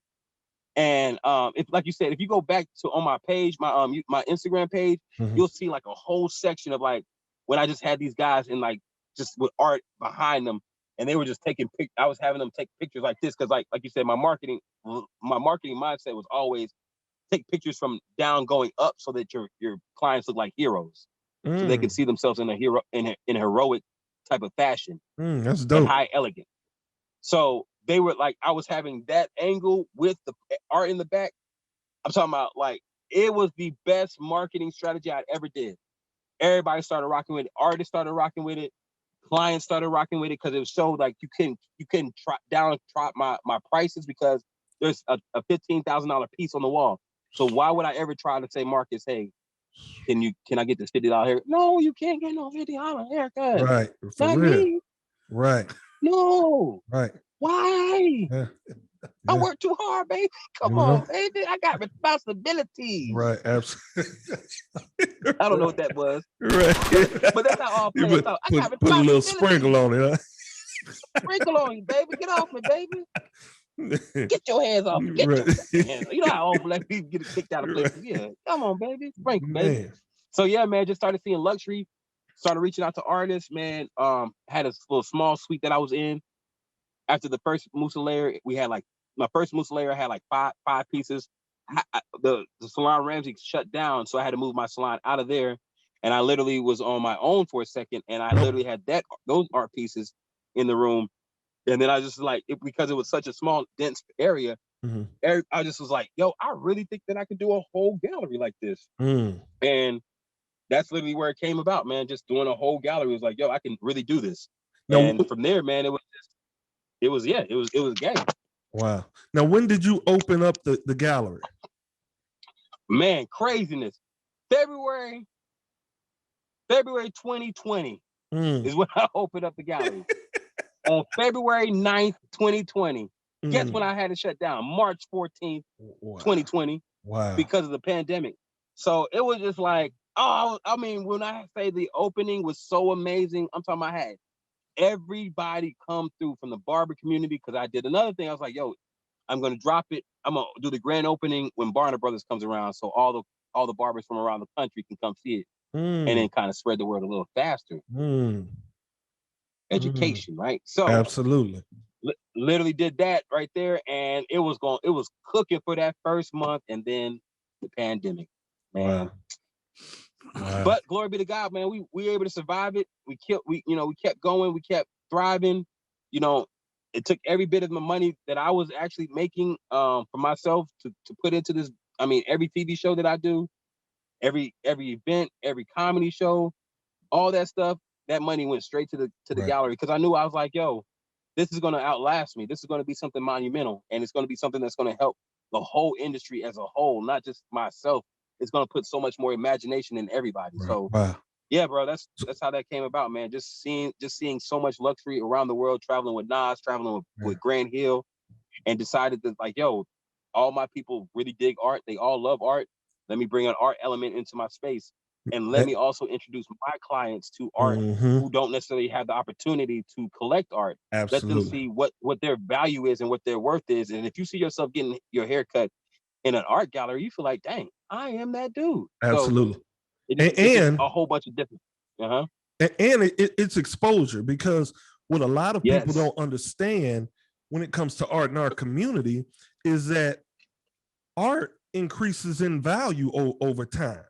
and if, like you said, if you go back to on my page, my Instagram page, you'll see like a whole section of like when I just had these guys and like just with art behind them, and they were just taking I was having them take pictures like this because like you said, my marketing mindset was always take pictures from down going up so that your clients look like heroes, so they can see themselves in a heroic type of fashion. That's dope. And high elegant. So they were like, I was having that angle with the art in the back. I'm talking about like, it was the best marketing strategy I'd ever did. Everybody started rocking with it. Artists started rocking with it. Clients started rocking with it because it was so like you couldn't drop my prices because there's a $15,000 piece on the wall. So why would I ever try to say, Marcus, hey, can I get this $50 haircut? No, you can't get no $50 haircut. Right. For Not real. me. Right. No. Right. Why? Yeah. I work too hard, baby. Come on, baby. I got responsibilities. Right. Absolutely. I don't know what that was. Right. But that's how all players talk. I got put a little sprinkle on it, huh? Sprinkle on you, baby. Get off me, baby. Get your hands off me. Get your hands off. You know how all black people get kicked out of places. Yeah. Come on, baby. Sprinkle, baby. So yeah, man, just started seeing luxury. Started reaching out to artists, man. Had a little small suite that I was in. After the first Musa layer, we had like my first Musa layer had like five pieces. The salon Ramsey shut down, so I had to move my salon out of there, and I literally was on my own for a second, and I literally had those art pieces in the room, and then I just like because it was such a small, dense area. I just was like, yo, I really think that I could do a whole gallery like this, and that's literally where it came about, man. Just doing a whole gallery. It was like, yo, I can really do this, and from there, man, it was game. Wow. Now, when did you open up the gallery? Man, craziness. February 2020 is when I opened up the gallery. On February 9th, 2020. Guess when I had to shut down? March 14th, Wow. 2020, Wow. because of the pandemic. So it was just like, oh, I mean, when I say the opening was so amazing, I'm talking about I had everybody come through from the barber community, because I did another thing. I was like, yo, I'm gonna drop it. I'm gonna do the grand opening when Barner Brothers comes around, so all the barbers from around the country can come see it, and then kind of spread the word a little faster. Education, right? So absolutely, literally did that right there, and it was cooking for that first month, and then the pandemic, man. Wow. But glory be to God, man. We were able to survive it. We kept going. We kept thriving. You know, it took every bit of the money that I was actually making for myself to put into this. I mean, every TV show that I do, every event, every comedy show, all that stuff, that money went straight to the gallery, because I knew, I was like, yo, this is going to outlast me. This is going to be something monumental, and it's going to be something that's going to help the whole industry as a whole, not just myself. It's going to put so much more imagination in everybody. So yeah, bro, that's how that came about, man. Just seeing so much luxury around the world, traveling with Nas, traveling with Grant Hill, and decided that, like, yo, all my people really dig art. They all love art. Let me bring an art element into my space, and let me also introduce my clients to art who don't necessarily have the opportunity to collect art. Absolutely. Let them see what their value is and what their worth is. And if you see yourself getting your hair cut in an art gallery, you feel like, dang, I am that dude. Absolutely. So it's just a whole bunch of different. And it's exposure, because what a lot of people don't understand when it comes to art in our community is that art increases in value over time.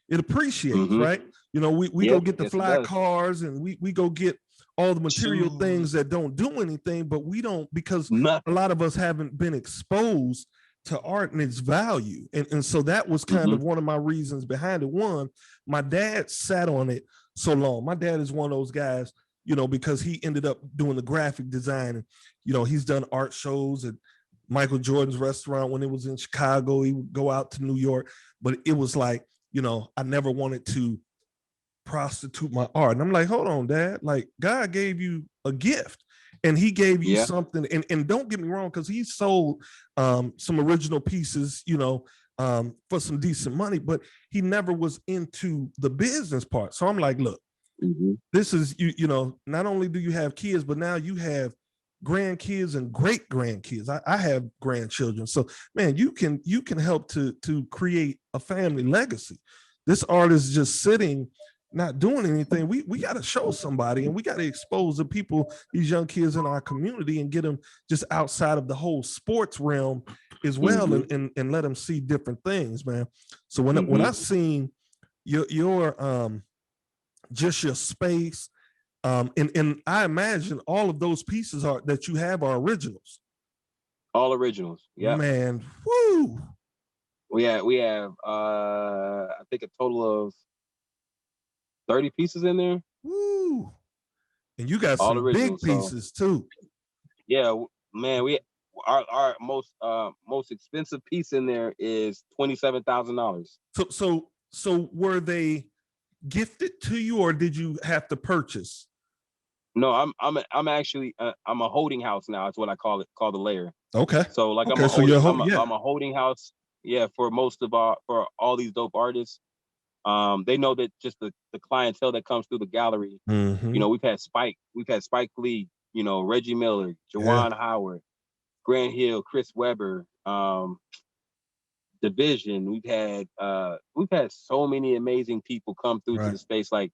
It appreciates, right? You know, we go get the fly cars, and we go get all the material things that don't do anything, but we don't, because a lot of us haven't been exposed to art and its value. And so that was kind of one of my reasons behind it. One, my dad sat on it so long. My dad is one of those guys, you know, because he ended up doing the graphic design, and, you know, he's done art shows at Michael Jordan's restaurant when it was in Chicago. He would go out to New York, but it was like, you know, I never wanted to prostitute my art. And I'm like, hold on, Dad, like, God gave you a gift, and he gave you something. And don't get me wrong, because he sold some original pieces, you know, for some decent money, but he never was into the business part. So I'm like, look, this is, you know, not only do you have kids, but now you have grandkids and great grandkids. I have grandchildren. So man, you can help to create a family legacy. This art is just sitting, not doing anything. We got to show somebody, and we got to expose the people, these young kids in our community, and get them just outside of the whole sports realm as well, and let them see different things, man. So when I seen your just your space, and I imagine all of those pieces that you have are originals. All originals. Yeah, man. Woo. We have I think a total of 30 pieces in there. Woo. And you got all some originals, big pieces too. Yeah, man. Our most expensive piece in there is $27,000. So were they gifted to you, or did you have to purchase? No, I'm actually I'm a holding house now. That's what I call the layer. Okay. So like okay, I'm a holding house. Yeah, for all these dope artists. They know that just the clientele that comes through the gallery. You know, we've had Spike Lee, you know, Reggie Miller, Juwan Howard, Grant Hill, Chris Webber, Division. We've had so many amazing people come through to the space, like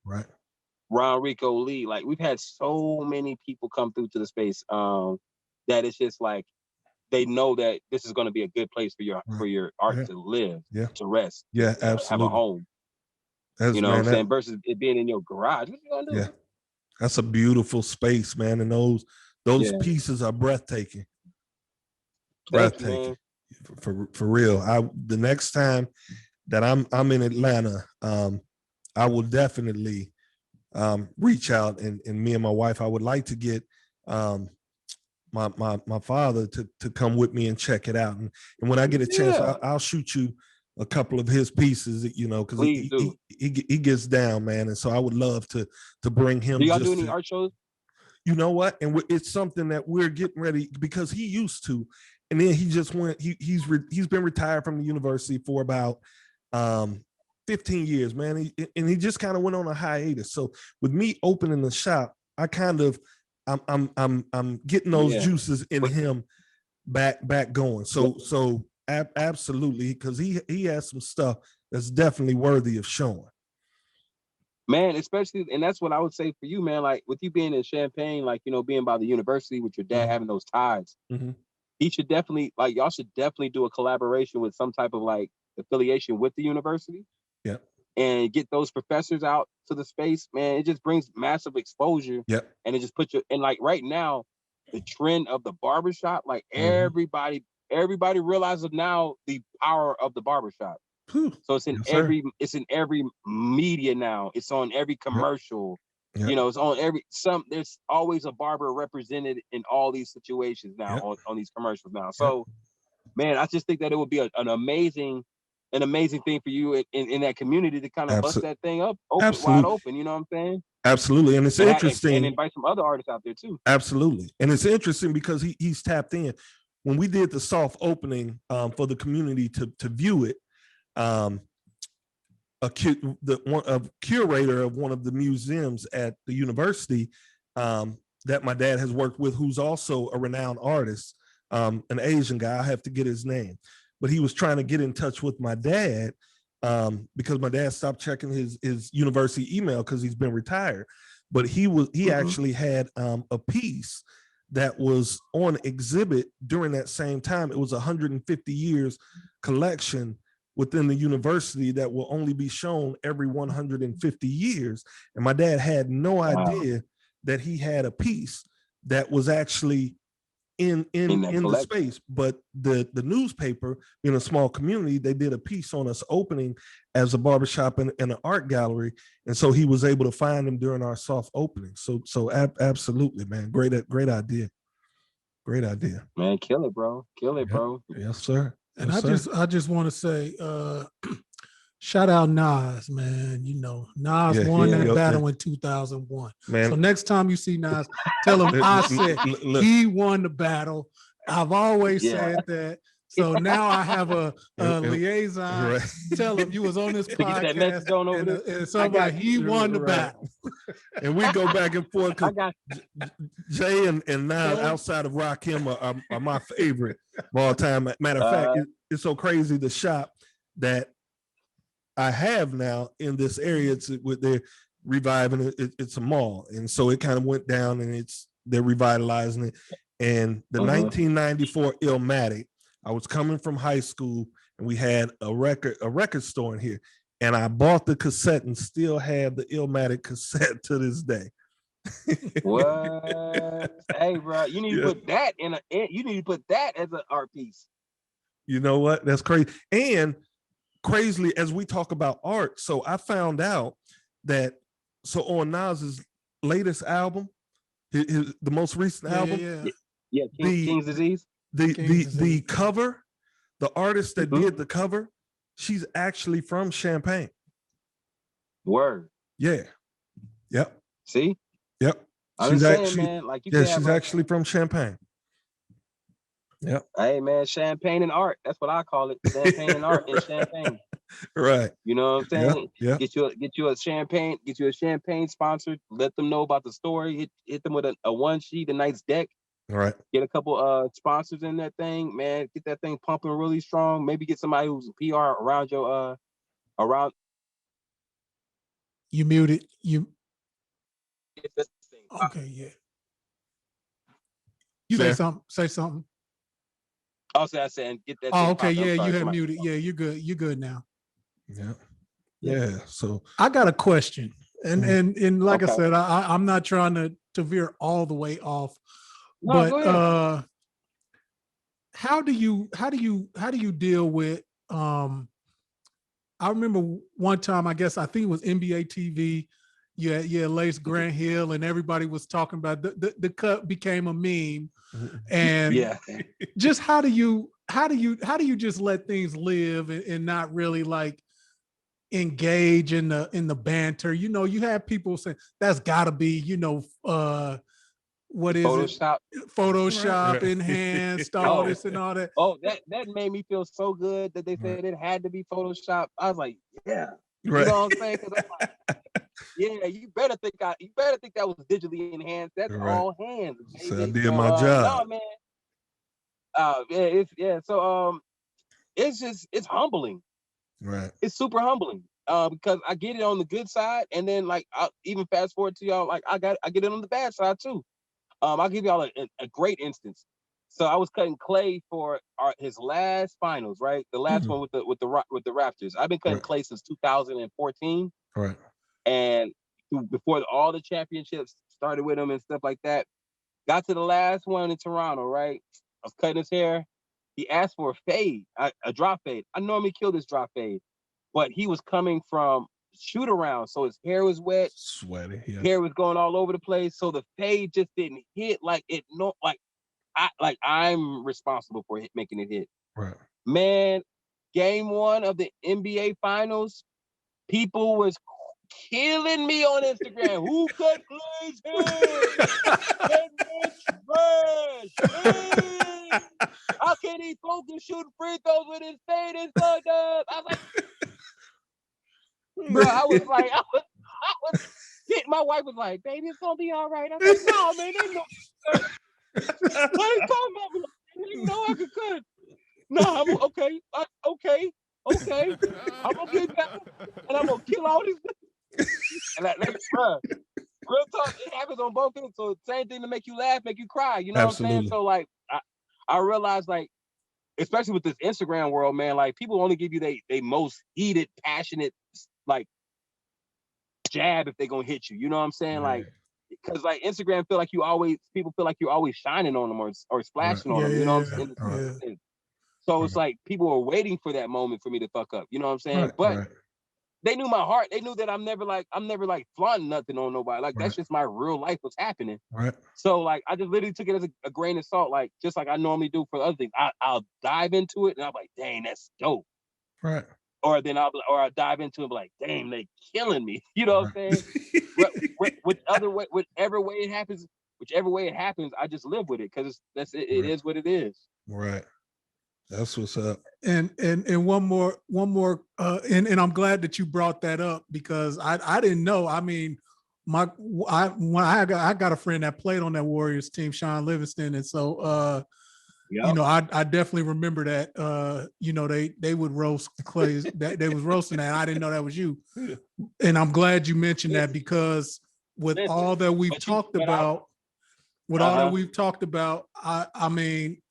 Ron Rico Lee. Like, we've had so many people come through to the space that it's just like they know that this is going to be a good place for your art to live, to rest, absolutely, have a home. You know what I'm saying? Versus it being in your garage. What you gonna do? Yeah, that's a beautiful space, man. And those pieces are breathtaking. Breathtaking. For real. The next time that I'm in Atlanta, I will definitely reach out, and me and my wife, I would like to get my father to come with me and check it out. And when I get a chance, I'll shoot you a couple of his pieces, you know, because he gets down, man. And so I would love to bring him. Do y'all do any art shows? You know what? And it's something that we're getting ready, because he used to, and then he just went. He's been retired from the university for about 15 years, man. He just kind of went on a hiatus. So with me opening the shop, I kind of I'm getting those juices in him back going. So absolutely, because he has some stuff that's definitely worthy of showing. Man, especially, and that's what I would say for you, man. Like with you being in Champaign, like, you know, being by the university with your dad, having those ties, he should definitely, like, y'all should definitely do a collaboration with some type of like affiliation with the university. Yeah. And get those professors out to the space, man. It just brings massive exposure. Yep. And it just puts you, and like right now, the trend of the barbershop, like everybody realizes now the power of the barbershop. So it's in every media now. It's on every commercial. Yep. You know, it's on there's always a barber represented in all these situations now, on these commercials now. So man, I just think that it would be an amazing thing for you in that community to kind of bust that thing up wide open. You know what I'm saying? Absolutely. And it's interesting. And invite some other artists out there too. Absolutely. And it's interesting because he's tapped in. When we did the soft opening for the community to view it, a curator of one of the museums at the university that my dad has worked with, who's also a renowned artist, an Asian guy, I have to get his name, but he was trying to get in touch with my dad because my dad stopped checking his university email because he's been retired. But he actually had a piece that was on exhibit during that same time. It was 150 years collection within the university that will only be shown every 150 years. And my dad had no idea that he had a piece that was actually in the space. But the newspaper, in a small community, they did a piece on us opening as a barbershop and an art gallery. And so he was able to find them during our soft opening. So absolutely, man. Great idea. Great idea. Man, kill it, bro. Kill it, bro. Yes, sir. And I just want to say, shout out Nas, man. You know, Nas won that battle in 2001. Man. So next time you see Nas, tell him I said he won the battle. I've always said that. So now I have a liaison. Right. Tell him you was on this podcast. And somebody, he won the battle. And we go back and forth. Jay and Nas outside of Rakim are my favorite of all time. Matter of fact, it's so crazy. The shop that I have now in this area, they're reviving it. It's a mall. And so it kind of went down and they're revitalizing it. And the 1994 Illmatic, I was coming from high school and we had a record store in here, and I bought the cassette and still have the Illmatic cassette to this day. What? Hey, bro, you need to put that you need to put that as an art piece. You know what? That's crazy. And crazily, as we talk about art, so I found out that on Nas's latest album, the most recent album, King's Disease. The cover, the artist that did the cover, she's actually from Champaign. Word. Yeah. Yep. See? Yep. She's actually from Champaign. Yep. Hey man, Champagne and art. That's what I call it. Champagne and art in Champagne. Right. You know what I'm saying? Yeah. Get you a champagne sponsor. Let them know about the story. Hit them with a one sheet, a nice deck. All right. Get a couple sponsors in that thing, man. Get that thing pumping really strong. Maybe get somebody who's PR around your around. You muted. You. Okay, yeah. You say something. Also, I said get that. Oh, okay, yeah. You have muted. Yeah, you're good. You're good now. Yeah. So I got a question, and like I said, I'm not trying to veer all the way off. No, but how do you deal with I remember one time, I think it was NBA TV, you Lace Grant Hill, and everybody was talking about the cut became a meme. And just how do you just let things live and not really like engage in the banter? You know, you have people saying that's gotta be, what is Photoshop. it? Photoshop, Right. enhanced, all this and all that. Oh, that made me feel so good that they said it had to be Photoshop. I was like, yeah. Right. You know what I'm saying? Because I'm like, yeah, you better think that was digitally enhanced. That's all hands. So I did my job. No, man. So it's humbling. Right. It's super humbling. Because I get it on the good side, and then like I'll even fast forward to y'all, like I get it on the bad side too. I'll give y'all a great instance. So I was cutting clay for his last finals, right? The last one with the Raptors. I've been cutting clay since 2014. Right. And before all the championships started with him and stuff like that. Got to the last one in Toronto, right? I was cutting his hair. He asked for a fade, a drop fade. I normally kill this drop fade, but he was coming from shoot around, so his hair was wet, sweaty, hair was going all over the place, so the fade just didn't hit like it. No, I'm responsible for making it hit. Right. Man, game 1 of the NBA Finals, people was killing me on Instagram. Who cut Clay's hair? That bitch trash. How can he focus shooting free throws with his fade and stuff? I was like, bro, I was my wife was like, baby, it's gonna be all right. I was like, no, man, they know. What are you talking about? They know I can cut. No, I'm okay. Okay. I'm gonna get back and I'm gonna kill all these. And that's real talk. It happens on both ends. So same thing to make you laugh, make you cry. You know what I'm saying? So like, I realized like, especially with this Instagram world, man, like people only give you they most heated, passionate, like jab if they're gonna hit you. You know what I'm saying? Right. Like, because like Instagram people feel like you're always shining on them or splashing on them. You know what I'm saying? Yeah. So it's like people are waiting for that moment for me to fuck up. You know what I'm saying? But they knew my heart. They knew that I'm never like flaunting nothing on nobody. Like that's just my real life, what's happening. Right. So like I just literally took it as a grain of salt, like just like I normally do for other things. I'll dive into it and I'm like, dang, that's dope. Right. Or then I'll dive into it and be like, dang, they killing me. You know what I'm saying? Whichever way it happens, I just live with it because it is what it is. Right. That's what's up. And one more, and I'm glad that you brought that up because I didn't know. I mean, I got a friend that played on that Warriors team, Sean Livingston, and so you know, I definitely remember that. You know, they would roast Clay. They was roasting that. I didn't know that was you, and I'm glad you mentioned that because with all that we've talked about, I mean,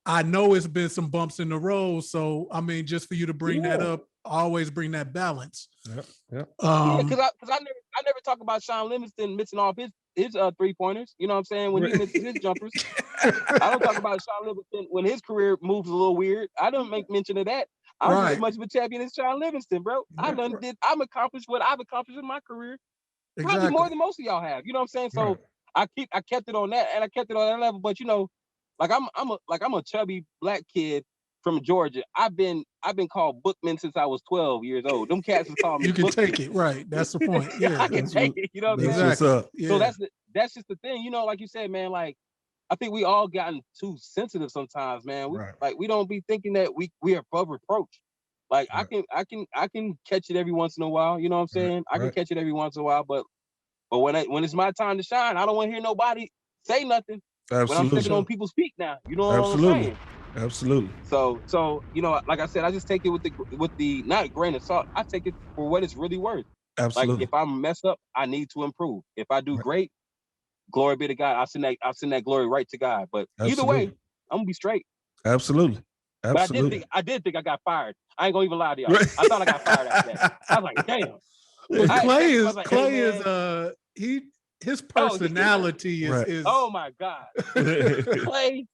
I know it's been some bumps in the road. So I mean, just for you to bring that up, always bring that balance. Because I never talk about Sean Livingston missing off his 3-pointers. You know what I'm saying? When he misses his jumpers, I don't talk about Sean Livingston when his career moves a little weird. I don't make mention of that. I'm just as much of a champion as Sean Livingston, bro. I've accomplished what I've accomplished in my career, probably more than most of y'all have. You know what I'm saying? So I kept it on that, and I kept it on that level. But you know, like I'm a chubby black kid from Georgia. I've been called Bookman since I was 12 years old. Them cats was calling me. You can Bookman. Take it, right? That's the point. Yeah, I can take it. You know what I'm saying? saying? Yeah. So that's just the thing. You know, like you said, man. Like I think we all gotten too sensitive sometimes, man. We don't be thinking that we are above reproach. Like I can catch it every once in a while. You know what I'm saying? I can catch it every once in a while, but when it's my time to shine, I don't want to hear nobody say nothing. Absolutely. When I'm stepping on people's feet now, you know what I'm saying? Absolutely. So you know, like I said, I just take it with the not grain of salt. I take it for what it's really worth. Absolutely. Like if I mess up, I need to improve. If I do great, glory be to God. I'll send that glory right to God. But either way, I'm gonna be straight. Absolutely. But I did think I got fired. I ain't gonna even lie to y'all. I thought I got fired after that. I was like, damn. But Clay is his personality is oh my God. Clay,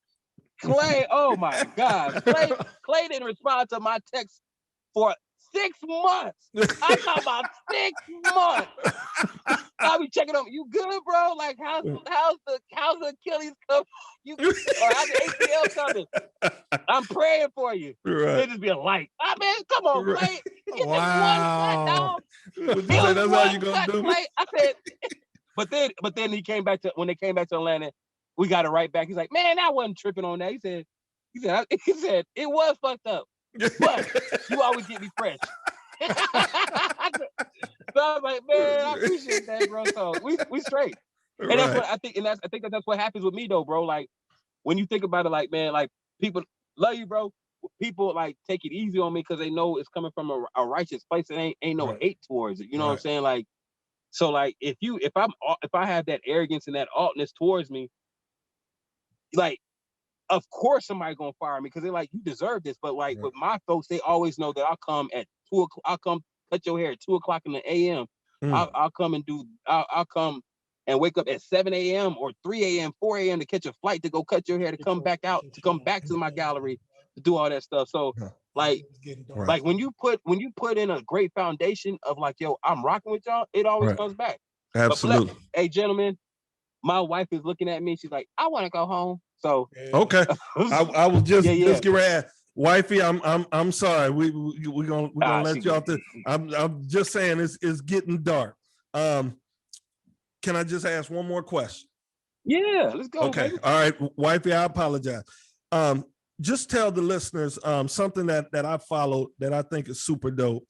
oh my God. Clay didn't respond to my text for 6 months. I'm talking about 6 months. I'll be checking on you good, bro? Like how's the Achilles come? Or how's the ACL coming? I'm praying for you. It just be a light. I mean, come on, Clay. Get wow. this one cut, dog. That's all you gonna do. Clay. I said, but then when they came back to Atlanta, we got it right back. He's like, man, I wasn't tripping on that. He said, it was fucked up, but you always get me fresh. So I was like, man, I appreciate that, bro. So we straight. And that's what I think, and I think that's what happens with me though, bro. Like when you think about it, like, man, like people love you, bro. People like take it easy on me because they know it's coming from a righteous place and ain't no hate towards it. You know what I'm saying? Like, so like if I have that arrogance and that altness towards me, like, of course somebody gonna fire me because they're like, you deserve this. But like with my folks, they always know that I'll come at 2 o'clock. I'll come cut your hair at 2 o'clock in the a.m. I'll come and I'll come and wake up at 7 a.m. or 3 a.m., 4 a.m. to catch a flight to go cut your hair, to come back out, to come back to my gallery to do all that stuff. So like when you put in a great foundation of like, yo, I'm rocking with y'all, it always comes back. Absolutely. But, hey, gentlemen, my wife is looking at me. She's like, I want to go home. So okay, I was just get ready. Wifey, I'm sorry. We're gonna let you off the. I'm just saying it's getting dark. Can I just ask one more question? Yeah, let's go. Okay, baby. All right, wifey, I apologize. Just tell the listeners something that I followed that I think is super dope.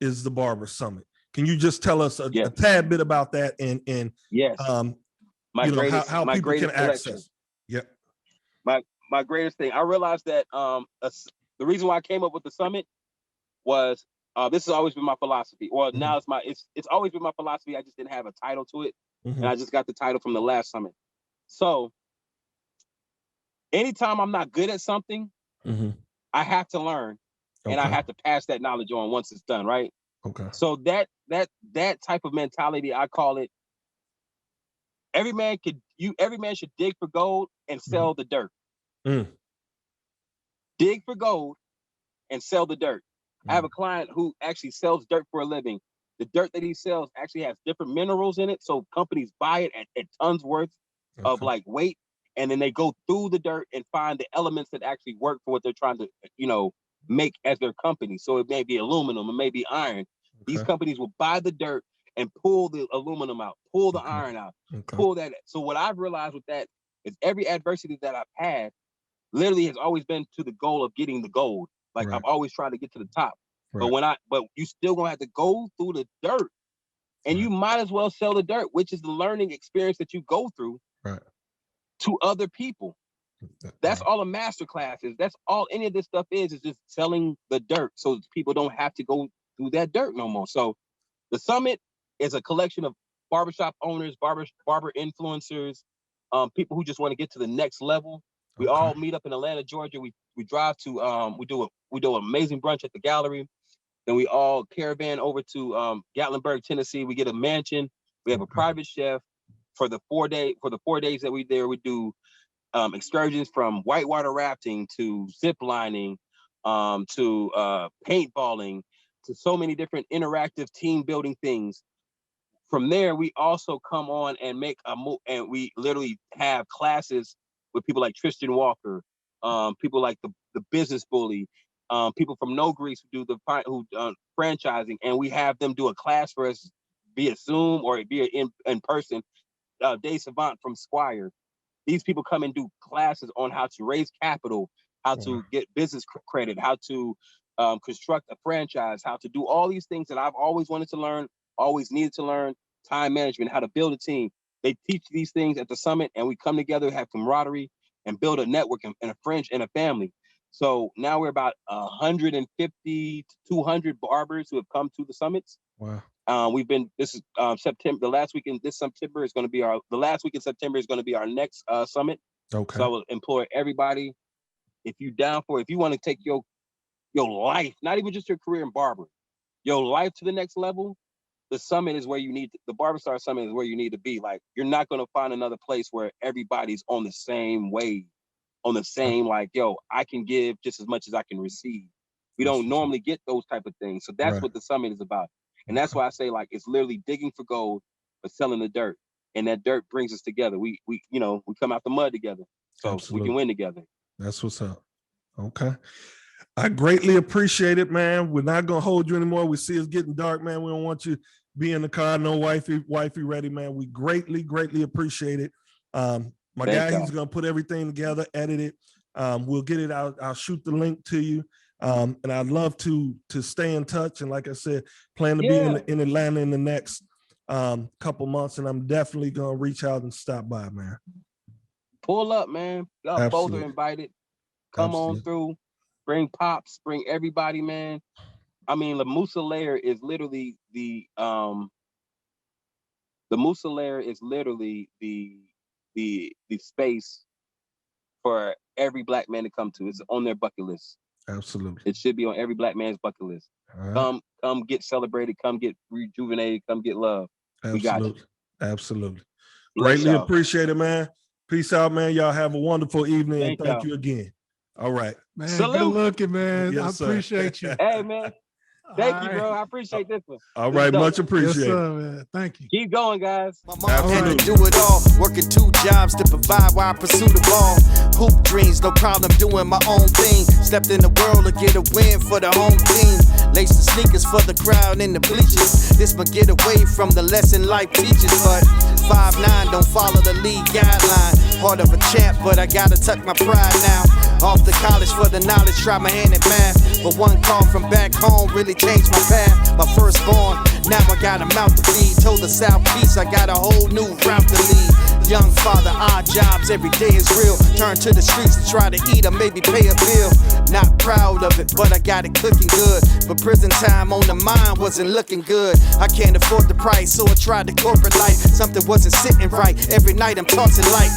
Is the Barber Summit. Can you just tell us a tad bit about that and yes, how people can access? Yep. My greatest thing. I realized that the reason why I came up with the summit was this has always been my philosophy. Well, now it's always been my philosophy. I just didn't have a title to it, and I just got the title from the last summit. So anytime I'm not good at something, I have to learn, and I have to pass that knowledge on once it's done, right? Okay. So that type of mentality, I call it. Every man should dig for gold and sell the dirt. Dig for gold and sell the dirt. I have a client who actually sells dirt for a living. The dirt that he sells actually has different minerals in it, so companies buy it at tons worth of like weight, and then they go through the dirt and find the elements that actually work for what they're trying to, make as their company. So it may be aluminum, it may be iron. These companies will buy the dirt and pull the aluminum out, pull the iron out, pull that. So what I've realized with that is every adversity that I've had literally has always been to the goal of getting the gold. Like I've always tried to get to the top. But you still gonna have to go through the dirt, and you might as well sell the dirt, which is the learning experience that you go through to other people. That's all a master class is. That's all any of this stuff is just selling the dirt, so people don't have to go through that dirt no more. So the summit is a collection of barbershop owners, barber influencers, people who just want to get to the next level. We all meet up in Atlanta, Georgia. We drive to we do an amazing brunch at the gallery. Then we all caravan over to Gatlinburg, Tennessee. We get a mansion. We have a private chef for the 4 days that we there. We do excursions from whitewater rafting to zip lining, to paintballing, to so many different interactive team building things. From there, we also come on and make a move, and we literally have classes with people like Tristan Walker, people like the Business Bully, people from No Grease who do franchising, and we have them do a class for us via Zoom or via in person. Dave Savant from Squire. These people come and do classes on how to raise capital, how to get business credit, how to construct a franchise, how to do all these things that I've always wanted to learn, always needed to learn, time management, how to build a team. They teach these things at the summit, and we come together, have camaraderie, and build a network and a friend and a family. So now we're about 150 to 200 barbers who have come to the summits. Wow. This is September. The last week in September is going to be our next summit. Okay. So I will implore everybody, if you want to take your life, not even just your career in barber, your life to the next level, the summit is where you need the Barberstar Summit is where you need to be. Like, you're not going to find another place where everybody's on the same wave, on the same, like, yo, I can give just as much as I can receive. We don't normally get those type of things. So that's what the summit is about. And that's why I say, like, it's literally digging for gold, but selling the dirt. And that dirt brings us together. We come out the mud together. So we can win together. That's what's up. Okay. I greatly appreciate it, man. We're not going to hold you anymore. We see it's getting dark, man. We don't want you to be in the car. No wifey ready, man. We greatly, greatly appreciate it. My guy, he's going to put everything together, edit it. We'll get it out. I'll shoot the link to you. And I'd love to stay in touch. And like I said, plan to be in Atlanta in the next couple months. And I'm definitely going to reach out and stop by, man. Pull up, man. Y'all both are invited. Come on through. Bring Pops. Bring everybody, man. I mean, the Musalair is literally the Musalair is literally the space for every Black man to come to. It's on their bucket list. Absolutely. It should be on every Black man's bucket list. Right. Come get celebrated. Come get rejuvenated. Come get love. Absolutely. We got you. Absolutely. Greatly appreciate it, man. Peace out, man. Y'all have a wonderful evening. And thank you again. All right. Man, salute. Good looking, man. Yes, I appreciate you. Hey, man. Thank you, bro. I appreciate this one. All right, much appreciated. Yes, sir, man. Thank you. Keep going, guys. My mom had to do it all, working 2 jobs to provide while I pursue the ball. Hoop dreams, no problem doing my own thing. Stepped in the world to get a win for the home team. Laced the sneakers for the crowd in the bleachers. This might get away from the lesson life teaches, but 5'9" don't follow the league guideline. Heart of a champ, but I gotta tuck my pride now. Off to college for the knowledge, try my hand at math. But one call from back home really changed my path. My firstborn, now I got a mouth to feed. Told the Southeast I got a whole new route to lead. Young father, odd jobs, every day is real. Turn to the streets to try to eat or maybe pay a bill. Not proud of it, but I got it cooking good. But prison time on the mind wasn't looking good. I can't afford the price, so I tried the corporate life. Something wasn't sitting right, every night I'm tossing light.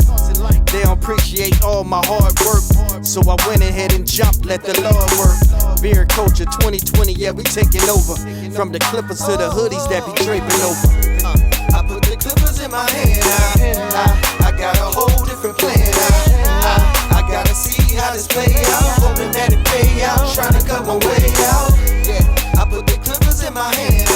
They don't appreciate all my hard work, so I went ahead and jumped, let the Lord work. Beer culture 2020, yeah, we taking over. From the Clippers to the hoodies that be draping over. I put the Clippers in my hand. I got a whole different plan. I gotta see how this play out. Hoping that it pay out. Trying to cut my way out. Yeah, I put the Clippers in my hand.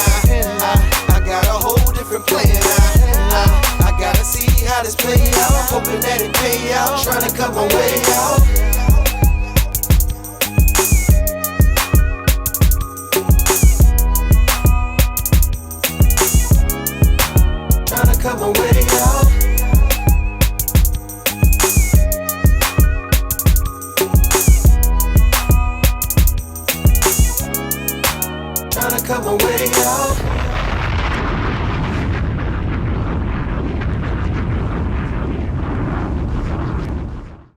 I got a whole different plan. I gotta see how this play out. Hoping that it pay out. Trying to cut my way out. Cut my way out. Tryna cut my way out.